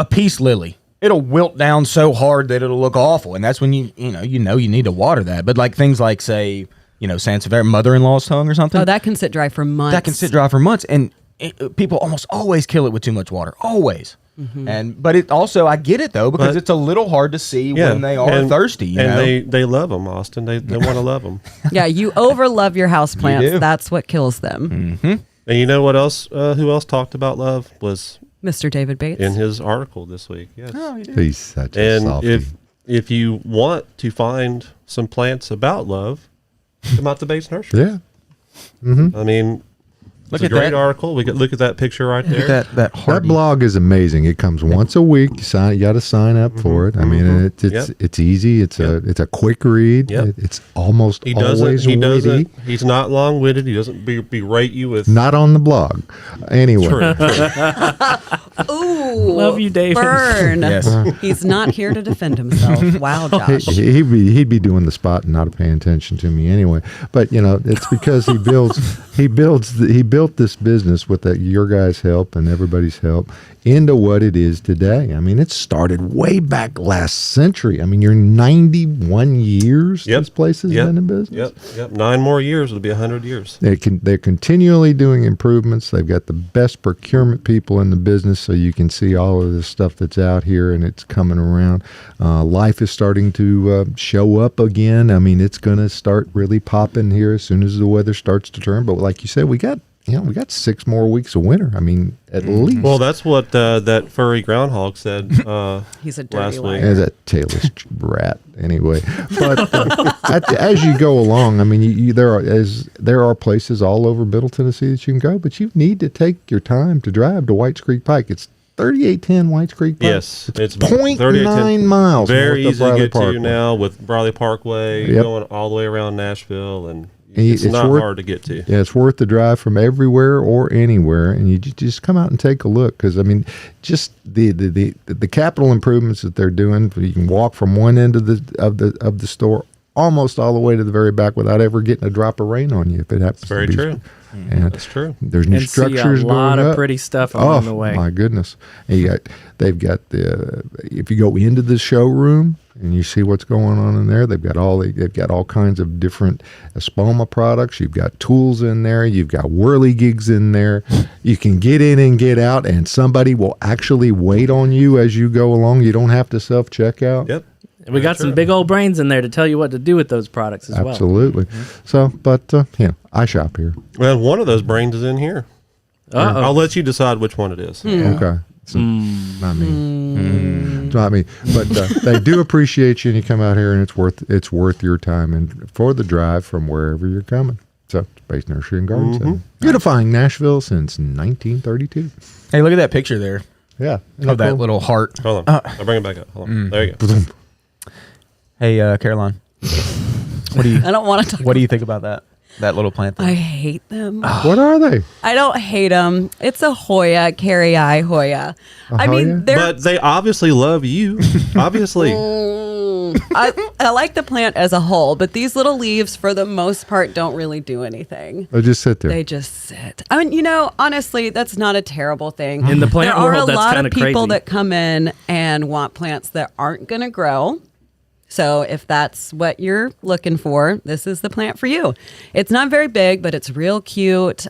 peace lily, it'll wilt down so hard that it'll look awful, and that's when you need to water that. But like things like, say, sansevieria, mother-in-law's tongue or something. Oh, that can sit dry for months. That can sit dry for months, and people almost always kill it with too much water. Always. Mm-hmm. But it also, I get it though, because it's a little hard to see when they are thirsty. They love them, Austin. They want to love them. Yeah, you overlove your houseplants. That's what kills them. Mm-hmm. And you know what else? Who else talked about love was Mr. David Bates in his article this week. Yes. Oh, he did. he's such a softie. And if you want to find some plants about love, come out to Bates Nursery. Yeah. Mm-hmm. I mean, Look it's at a great that. article. We could look at that picture right there. That That blog is amazing. It comes once a week. You got to sign up for it. I mean, it's easy. It's a quick read. Yep. It's almost always witty. He's not long-witted. He doesn't berate you with. Not on the blog. Anyway. Ooh, Love you, David. Burn. Yes. He's not here to defend himself. Wow, Josh. He'd be doing the spot and not paying attention to me anyway. But it's because he built this business with your guys' help and everybody's help into what it is today. I mean, it started way back last century. I mean, you're 91 years this place has been in business. Yep. 9 more years. It'll be 100 years. They're continually doing improvements. They've got the best procurement people in the business, so you can see all of this stuff that's out here and it's coming around. Life is starting to show up again. I mean, it's going to start really popping here as soon as the weather starts to turn. But like you said, we got 6 more weeks of winter. I mean, at least. Well, that's what that furry groundhog said. He's a dirty last liar. week. As a tailless rat, anyway. But as you go along, I mean, there are places all over Middle Tennessee that you can go, but you need to take your time to drive to Whites Creek Pike. It's 3810 Whites Creek Pike. Yes, it's 0.9 miles. Very north of easy to Briley get Parkway. to now with Briley Parkway going all the way around Nashville, and it's not hard to get to. Yeah, it's worth the drive from everywhere or anywhere, and you just come out and take a look, because I mean, just the capital improvements that they're doing. You can walk from one end of the store almost all the way to the very back without ever getting a drop of rain on you, if it happens. Very to be true. And That's true. There's new And structures see a lot going of up. pretty stuff along the way. Oh my goodness! And they've got if you go into the showroom and you see what's going on in there, they've got all kinds of different Espoma products. You've got tools in there. You've got whirligigs in there. You can get in and get out, and somebody will actually wait on you as you go along. You don't have to self check out. Yep. And we got some big old brains in there to tell you what to do with those products as well. Absolutely. So, but I shop here. Well, one of those brains is in here. Uh-oh. I'll let you decide which one it is. Okay. It's not me. It's not me. But they do appreciate you, and you come out here, and it's worth your time and for the drive from wherever you're coming. So, Space Nursery and Garden Center. Beautifying Nashville since 1932. Hey, look at that picture there Yeah. of that little heart. Hold on. I'll bring it back up. Hold on. There you go. Hey, Caroline, what do you I don't want to talk. what do you think about that little plant thing? I hate them. What are they? I don't hate them. It's a Hoya Kerii Hoya. I Hoya? mean, they're But they obviously love you. Obviously. I like the plant as a whole, but these little leaves, for the most part, don't really do anything. They just sit there. They just sit. I mean, honestly, that's not a terrible thing. In the plant there world, are a that's lot kind of of people crazy. that come in and want plants that aren't going to grow. So if that's what you're looking for, this is the plant for you. It's not very big, but it's real cute.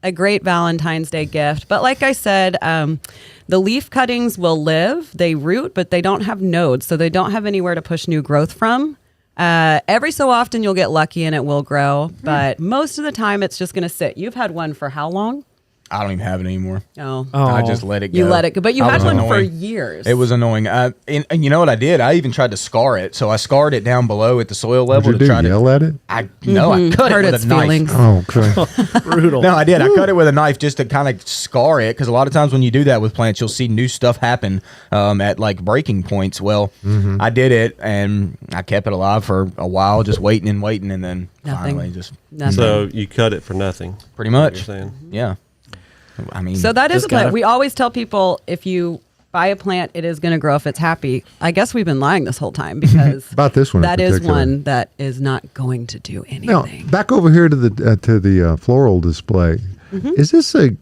A great Valentine's Day gift. But like I said, the leaf cuttings will live. They root, but they don't have nodes, so they don't have anywhere to push new growth from. Every so often you'll get lucky and it will grow, but most of the time it's just going to sit. You've had one for how long? I don't even have it anymore. Oh. I just let it go. You let it go. But you I had was one for annoying. years. It was annoying. And you know what I did? I even tried to scar it. So I scarred it down below at the soil level What'd you to do? try to Yell at it? I cut Hurt it with its a knife. feelings. Oh, okay. Brutal. No, I did. I cut it with a knife just to kind of scar it, because a lot of times when you do that with plants, you'll see new stuff happen at like breaking points. Well, I did it, and I kept it alive for a while, just waiting, and then Nothing. finally just Nothing. So you cut it for nothing. pretty You're much. saying. Yeah. I mean, So that is Just a plant. gotta- We always tell people, if you buy a plant, it is going to grow if it's happy. I guess we've been lying this whole time, because About this one in that is particular. one that is not going to do Now, anything. back over here to the floral display. Is this a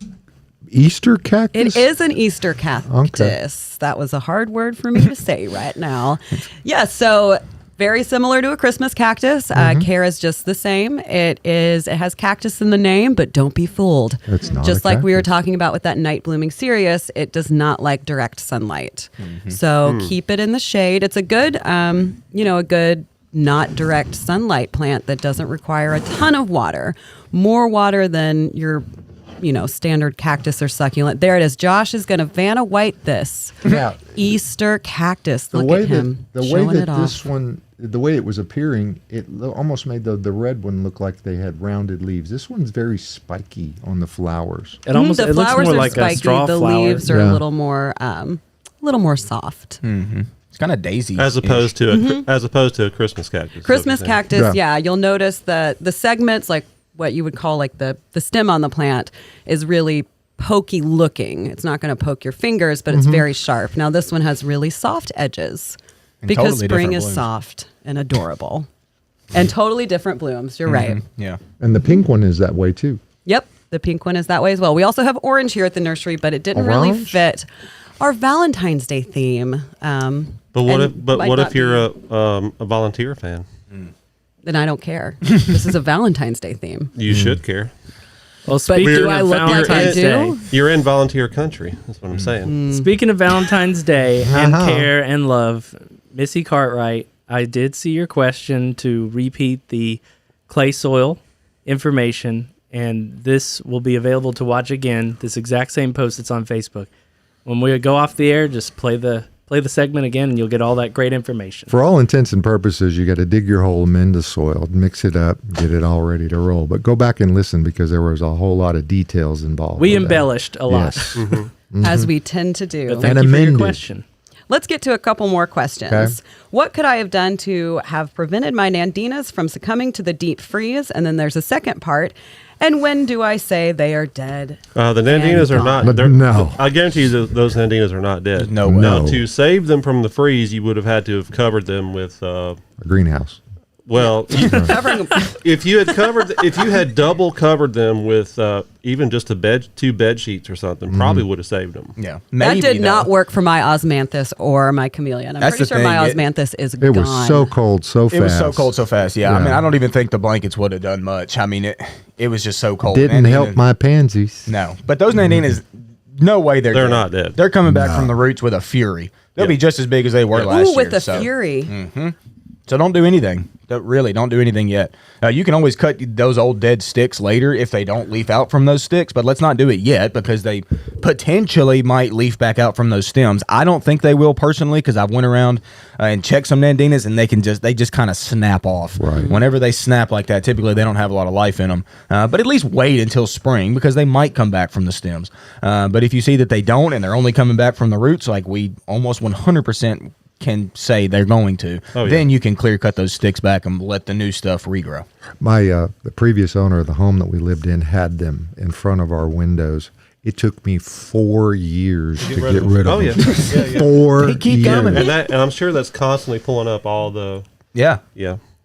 Easter cactus? It is an Easter cactus. That was a hard word for me to say right now. Yeah, so very similar to a Christmas cactus. Care is just the same. It has cactus in the name, but don't be fooled. It's not Just a like we were cactus. talking about with that night blooming cereus, it does not like direct sunlight. So keep it in the shade. It's a good, a good not direct sunlight plant that doesn't require a ton of water. More water than your standard cactus or succulent. There it is. Josh is going to Vanna White this. Yeah. Easter cactus. The Look way at him that showing it this off. one, the way it was appearing, almost made the red one look like they had rounded leaves. This one's very spiky on the flowers. It almost the it looks flowers more are like spiky. a straw the flower. leaves are Yeah. a little more soft. it's kind of daisy. As opposed to a Christmas cactus. Christmas cactus, Yeah. yeah. You'll notice that the segments, like what you would call like the stem on the plant, is really pokey looking. It's not going to poke your fingers, but it's very sharp. Now this one has really soft edges And because totally spring different is blooms. soft and adorable. And totally different blooms. You're right. Yeah. And the pink one is that way too. Yep. The pink one is that way as well. We also have orange here at the nursery, but it didn't really Orange? fit our Valentine's Day theme. But what and might if not you're be. a volunteer fan? Then I don't care. This is a Valentine's Day theme. You should care. Well, speaking Do I of look like I Valentine's do? Day, You're in volunteer country. That's what I'm saying. speaking of Valentine's Day and Uh-huh. care and love, Missy Cartwright, I did see your question to repeat the clay soil information, and this will be available to watch again. This exact same post that's on Facebook. When we go off the air, just play the segment again, and you'll get all that great information. For all intents and purposes, you got to dig your hole, amend the soil, mix it up, get it all ready to roll. But go back and listen, because there was a whole lot of details involved. We with that. embellished a lot. Yes. As we tend to do. But thank And you for your amended. question. Let's get to a couple more questions. Okay. What could I have done to have prevented my nandinas from succumbing to the deep freeze? And then there's a second part. And when do I say they are dead? The nandinas are not. But they're- no. I guarantee you those nandinas are not dead. No way. Now, No. to save them from the freeze, you would have had to have covered them with. A greenhouse. Well, Covering if you had double covered them with even just two bed sheets or something, probably would have saved them. Yeah. that Maybe, did not though. work for my osmanthus or my camellia. And I'm That's pretty the sure my thing. osmanthus is It gone. was so cold, so fast. It was so cold so fast. Yeah. I Yeah. mean, I don't even think the blankets would have done much. I mean, it was just so cold. Didn't Nandinas- help my pansies. No. But those nandinas, no way they're dead. not dead. They're coming back from the roots with a fury. They'll be just as big as they were last Ooh, year. with the so. fury. So don't do anything. Don't do anything yet. You can always cut those old dead sticks later if they don't leaf out from those sticks, but let's not do it yet, because they potentially might leaf back out from those stems. I don't think they will personally, because I've went around and checked some nandinas, and they just kind of snap off. Right. Whenever they snap like that, typically they don't have a lot of life in them. But at least wait until spring, because they might come back from the stems. But if you see that they don't and they're only coming back from the roots, like we almost 100% can say they're going to, then you can clear cut those sticks back and let the new stuff regrow. My the previous owner of the home that we lived in had them in front of our windows It took me 4 years to get rid of Oh, them. yeah. 4 They keep years. coming. And I'm sure that's constantly pulling up all the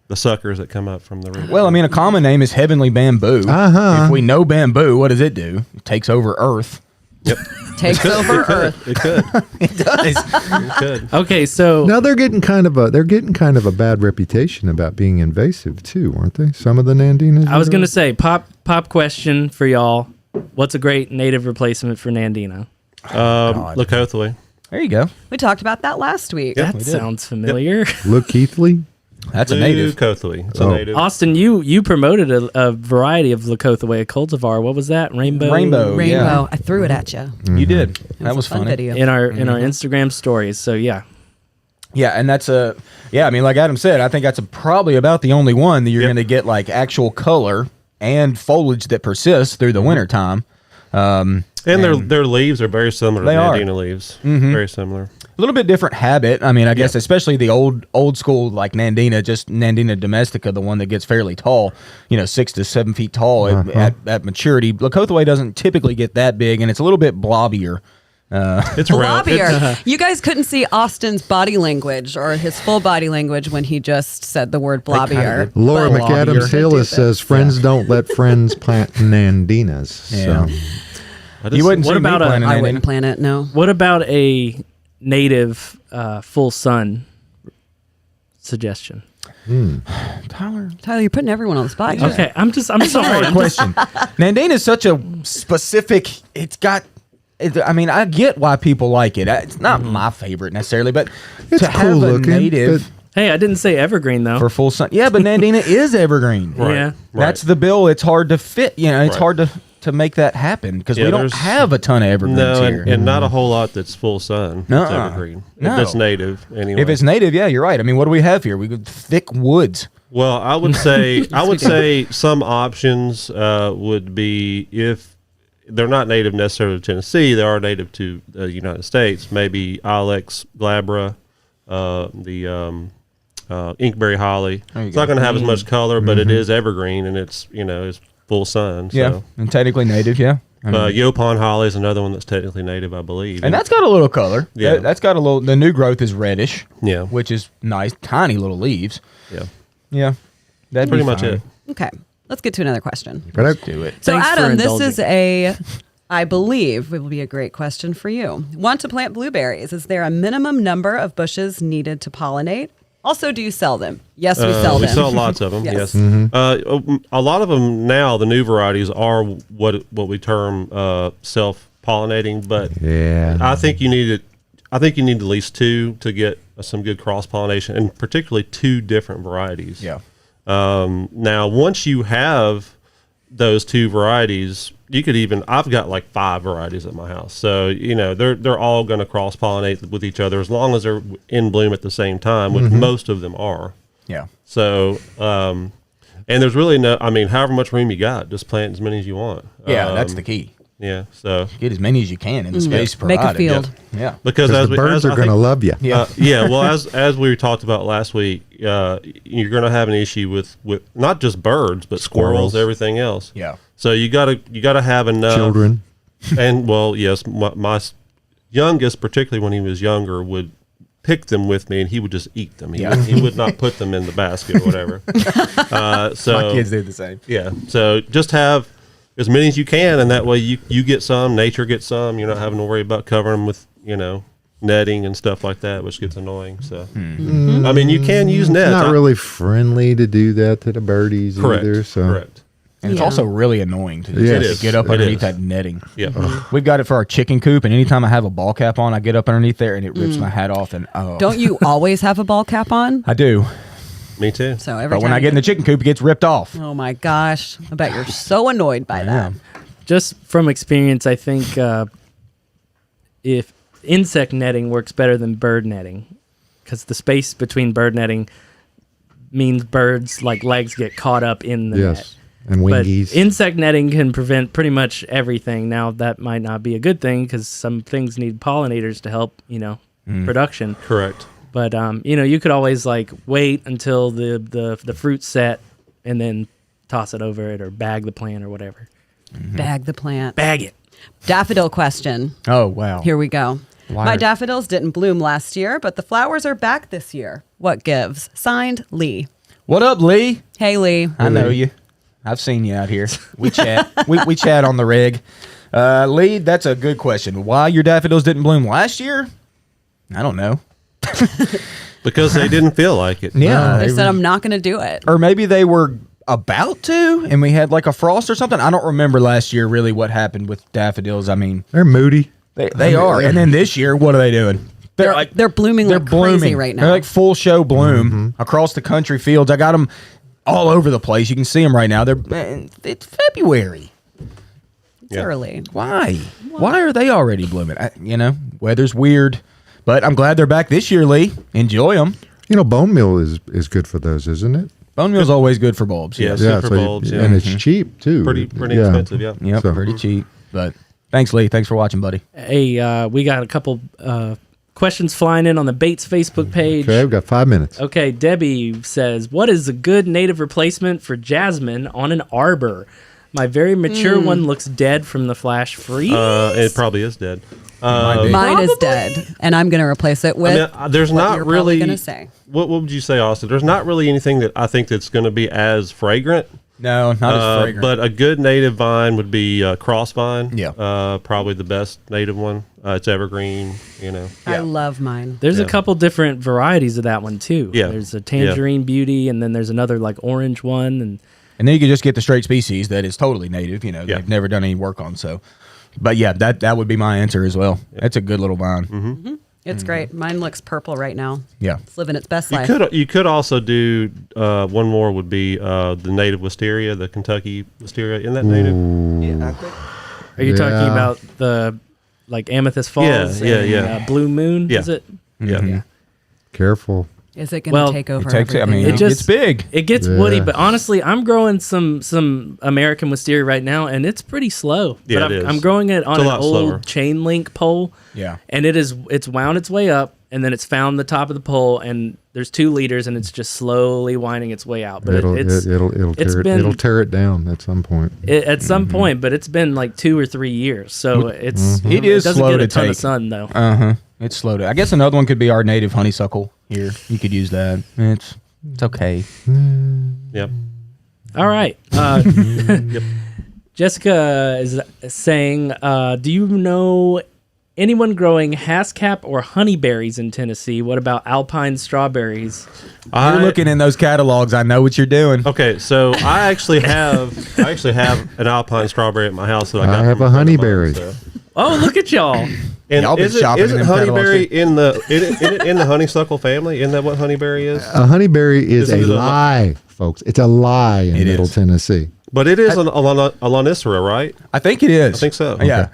the suckers that come up from the root. Well, I mean, a common name is heavenly bamboo. If we know bamboo, what does it do? It takes over Earth. Yep. Takes over Earth. It could. It does. It could. Okay, so Now they're getting kind of a bad reputation about being invasive too, aren't they? Some of the nandinas. I was going to say, pop question for y'all. What's a great native replacement for nandina? Leucothely. There you go. We talked about that last week. That sounds familiar. Look, Keithley. That's a native. Leucothely. It's a native. Austin, you promoted a variety of Leucothely, a cultivar. What was that? Rainbow. Rainbow. Rainbow. Yeah. I threw it at you. You did. That It was a fun funny. video. In our Instagram stories. So yeah. Yeah, and that's I mean, like Adam said, I think that's probably about the only one that you're going to get like actual color and foliage that persists through the wintertime. And their leaves are very similar to They are. nandina leaves. Very similar. A little bit different habit. I mean, I guess especially the old school like nandina, just nandina domestica, the one that gets fairly tall, 6 to 7 feet tall at maturity. Leucothely doesn't typically get that big, and it's a little bit blobbier. It's round. Blobbier. You guys couldn't see Austin's body language or his full body language when he just said the word blobbier. Laura But- McAdams Hillis says friends don't let friends plant nandinas. Yeah. So. You wouldn't. What see me about planting I nandina. wouldn't plant it, no. What about a native full sun suggestion? Tyler? Tyler, you're putting everyone on the spot. here. Okay, I'm sorry. Hard question. Nandina is such a specific. I mean, I get why people like it. It's not my favorite necessarily, but It's to cool have a looking, native Hey, I didn't say evergreen though. for full sun. Yeah, but Nandina is evergreen. Right. Yeah. That's the bill. It's hard to fit. It's Right. hard to make that happen because Yeah, we don't there's- have a ton of evergreens No, here. and not a whole lot that's full sun. Nuh-uh. It's evergreen. No. That's native anyway. If it's native, yeah, you're right. I mean, what do we have here? We got thick woods. Well, I would say some options would be if they're not native necessarily to Tennessee, they are native to the United States. Maybe Ilex glabra, the inkberry holly. It's not going to have as much color, but it is evergreen and it's full sun. So. Yeah, and technically native. Yeah. I mean, Yopon holly is another one that's technically native, I believe. and that's got a little color. Yeah. That's got a little. The new growth is reddish. Yeah. Which is nice. Tiny little leaves. yeah, Yeah. That'd pretty be much fine. it. Okay, let's get to another question. But Do it. So, Thanks for Adam, this indulging. is I believe it will be a great question for you. Want to plant blueberries? Is there a minimum number of bushes needed to pollinate? Also, do you sell them? Yes, we sell We them. sell lots of them. Yes. Yes, a lot of them now. The new varieties are what we term self-pollinating, but yeah. I think you need at least two to get some good cross pollination, and particularly two different varieties. Yeah. Now, once you have those two varieties, you could I've got like 5 varieties at my house, so they're all going to cross pollinate with each other as long as they're in bloom at the same time, which most of them are. Yeah. So, and there's really however much room you got, just plant as many as you want. Yeah, that's the key. Yeah. So, Get as many as you can in the space Make provided. a field. Yeah. because Because the birds are going to love you. Yeah. Well, as we talked about last week, you're going to have an issue with not just birds, but squirrels, Squirrels. everything else. Yeah. So you gotta have enough Children. And well, yes, my youngest, particularly when he was younger, would pick them with me, and he would just eat them. He would not put them in the basket or whatever. So My kids do the same. yeah. So just have as many as you can, and that way you get some, nature gets some. You're not having to worry about covering them with netting and stuff like that, which gets annoying. So I mean, you can use nets. Not really friendly to do that to the birdies Correct. either. So Correct. And it's Yeah. also really annoying to Yes. just get up It underneath is. that netting. Yeah. We've got it for our chicken coop, and anytime I have a ball cap on, I get up underneath there and it rips my hat off. And Don't you always have a ball cap on? I do, Me too. So every but when time I get in the chicken coop, it gets ripped off. oh my gosh, I bet you're so annoyed by that. Just from experience, I think if insect netting works better than bird netting, because the space between bird netting means birds' legs get caught up in the net. yes, and But wingies. insect netting can prevent pretty much everything. Now that might not be a good thing because some things need pollinators to help, production. Correct. But you could always wait until the fruit's set and then toss it over it or bag the plant or whatever. Bag the plant. Bag it. Daffodil question. Oh, wow. Here we go. Why My are- daffodils didn't bloom last year, but the flowers are back this year. What gives? Signed, Lee. What up, Lee? Hey, Lee. I know you. I've seen you out here. We chat. we chat on the rig. Lee, that's a good question. Why your daffodils didn't bloom last year? I don't know. Because they didn't feel like it. Yeah. They said I'm not going to do it. Or maybe they were about to, and we had like a frost or something. I don't remember last year really what happened with daffodils. I mean, They're moody. they are. And then this year, what are they doing? They're blooming like crazy right now. They're like full show bloom across the country fields. I got them all over the place. You can see them right now. It's February. It's early. Why? Why are they already blooming? Weather's weird, but I'm glad they're back this year, Lee. Enjoy them. Bone meal is good for those, isn't it? Bone meal's always good for bulbs. Yeah, Yes. good for bulbs, yeah. And it's cheap too. Pretty Yeah. expensive, yeah. Yep, So- pretty cheap. But thanks, Lee. Thanks for watching, buddy. Hey, we got a couple questions flying in on the Bates Facebook page. Okay, we've got 5 minutes. Okay, Debbie says, what is a good native replacement for Jasmine on an arbor? My very mature one looks dead from the flash freeze. It probably is dead. Might be. Mine is dead, and I'm going to replace it with There's what not you're really. probably going to say. What would you say, Austin? There's not really anything that I think that's going to be as fragrant. No, not as fragrant. But a good native vine would be cross vine. Yeah. Probably the best native one. It's evergreen. I love mine. There's a Yeah. couple different varieties of that one too. Yeah. There's a tangerine beauty, and then there's another like orange one, And then you can just get the straight species that is totally native. They've never done any work on. So, but yeah, that would be my answer as well. That's a good little vine. It's great. Mine looks purple right now. Yeah. It's living its best You life. could also do one more would be the native wisteria, the Kentucky wisteria. Isn't that native? Are you talking Yeah. about the like Amethyst Falls? Yeah, and, yeah. Blue Moon. Yeah. Is it? Yeah. Careful. Is it going to Well, take over It takes. I everything? mean, It it just- gets big. It gets Yeah. woody, but honestly, I'm growing some American wisteria right now, and it's pretty slow. Yeah, but it is. I'm growing it on It's a an lot old slower. chain link pole. Yeah. And it's wound its way up, and then it's found the top of the pole, and there's 2 leaders, and it's just slowly winding its way out. But It'll it's tear it down at some point. at some point, but it's been like 2 or 3 years, so It is doesn't slow get to a ton take. of sun though. It's slow to. I guess another one could be our native honeysuckle here. You could use that. It's okay. Yep. All right. Jessica is saying, do you know anyone growing hascap or honeyberries in Tennessee? What about alpine strawberries? You're looking in those catalogs. I know what you're doing. Okay, so I actually have an alpine strawberry at my house that I got. I have from a friend of mine, honeyberry. so. Oh, honeyberry. Look at y'all. And Y'all been shopping in isn't them catalogs, honeyberry too. in the honeysuckle family? Isn't that what honeyberry is? A honeyberry is Isn't a it a- lie, folks. It's a lie in It Middle is. Tennessee. But it is a lonicera, right? I think it is. I think so. Yeah.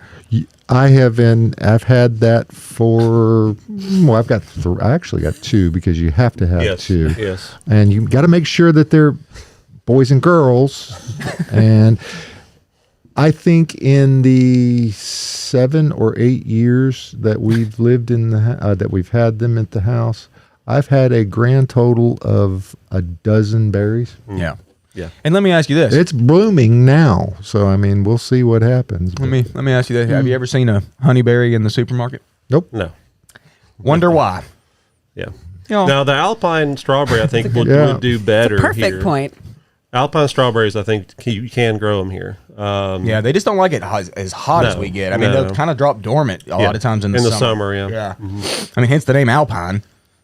I've had that for. Well, I actually got 2 because you have to have Yes. 2. Yes. And you got to make sure that they're boys and girls. And I think in the 7 or 8 years that we've lived in that we've had them at the house, I've had a grand total of a dozen berries. Yeah. Yeah. And let me ask you this. It's blooming now, so I mean, we'll see what happens. let me ask you this. Have you ever seen a honeyberry in the supermarket? Nope. No. Wonder why. Yeah. You know, Now the alpine strawberry, I think, would do better. Perfect here. point. Alpine strawberries, I think you can grow them here. yeah, they just don't like it as hot as No, we get. I mean, no. they'll kind of drop dormant a lot of times in the summer. Yeah. Yeah. I mean, hence the name alpine.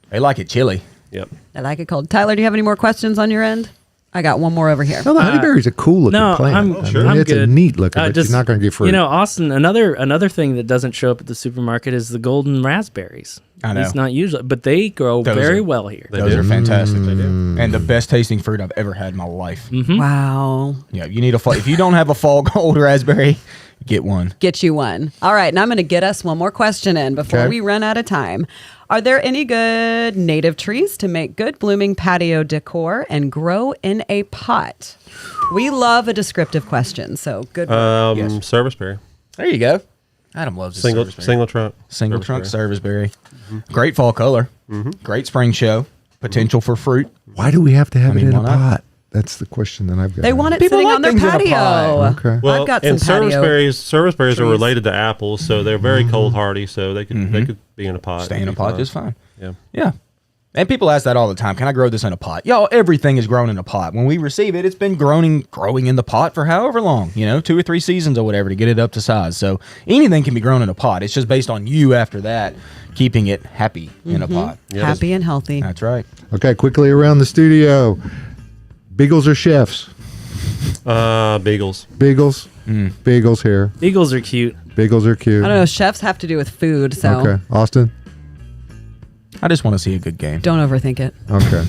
They like it chilly. Yep. I like it cold. Tyler, do you have any more questions on your end? I got one more over here. No, the honeyberry's a cool looking No, plant. I'm it's good. a neat looking, but Just, you're not going to get fruit. You know, Austin, another thing that doesn't show up at the supermarket is the golden raspberries. I know. It's not usually, but they grow Those very are- well here. They Those do. are fantastic. They do. And the best tasting fruit I've ever had in my life. Wow. Yeah, you need if you don't have a fall gold raspberry, get one. Get you one. All right. Now I'm going to get us one more question in before Okay. we run out of time. Are there any good native trees to make good blooming patio decor and grow in a pot? We love a descriptive question, so good work. Yes. Serviceberry. There you go. Adam loves his Single serviceberry. trunk. Trunk serviceberry. Great fall color. Great spring show. Potential for fruit. Why do we have to have I mean, it in a why not? pot? That's the question that I've got. They want it People sitting like on their things in a patio. pot. Okay. Well, I've got some and service patio berries are trees. related to apples, so they're very cold hardy. So they could be in a pot. Stay in a pot just fine. Yeah. Yeah. And people ask that all the time. Can I grow this in a pot? Y'all, everything is grown in a pot. When we receive it, it's been growing in the pot for however long, 2 or 3 seasons or whatever to get it up to size. So anything can be grown in a pot. It's just based on you after that, keeping it happy in a pot. Yes. Happy and healthy. That's right. Okay, quickly around the studio. Beagles or chefs? Beagles. Beagles. Beagles here. Eagles are cute. Beagles are cute. I don't know. Chefs have to do with food, so Okay. Austin? I just want to see a good game. don't overthink it. Okay.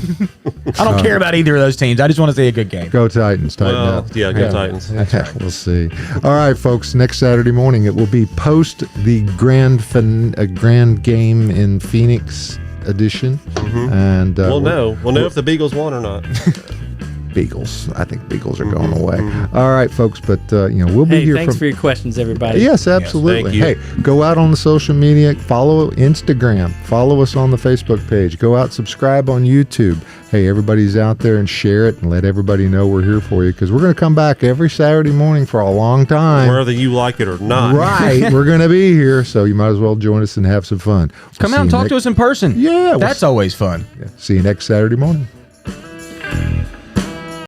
I don't care about either of those teams. I just want to see a good game. Go Titans. Tighten Well, up. yeah, go Titans. We'll see. All right, folks. Next Saturday morning, it will be post the grand game in Phoenix edition, and We'll know if the Beagles won or not. Beagles. I think Beagles are going away. All right, folks. But we'll be Hey, here thanks from. for your questions, everybody. Yes, absolutely. thank you. Hey, go out on the social media, follow Instagram, follow us on the Facebook page, go out, subscribe on YouTube. Hey, everybody's out there and share it and let everybody know we're here for you because we're going to come back every Saturday morning for a long time. Whether you like it or not. Right. We're going to be here, so you might as well join us and have some fun. Come out and talk to us in person. Yeah. That's always fun. See you next Saturday morning.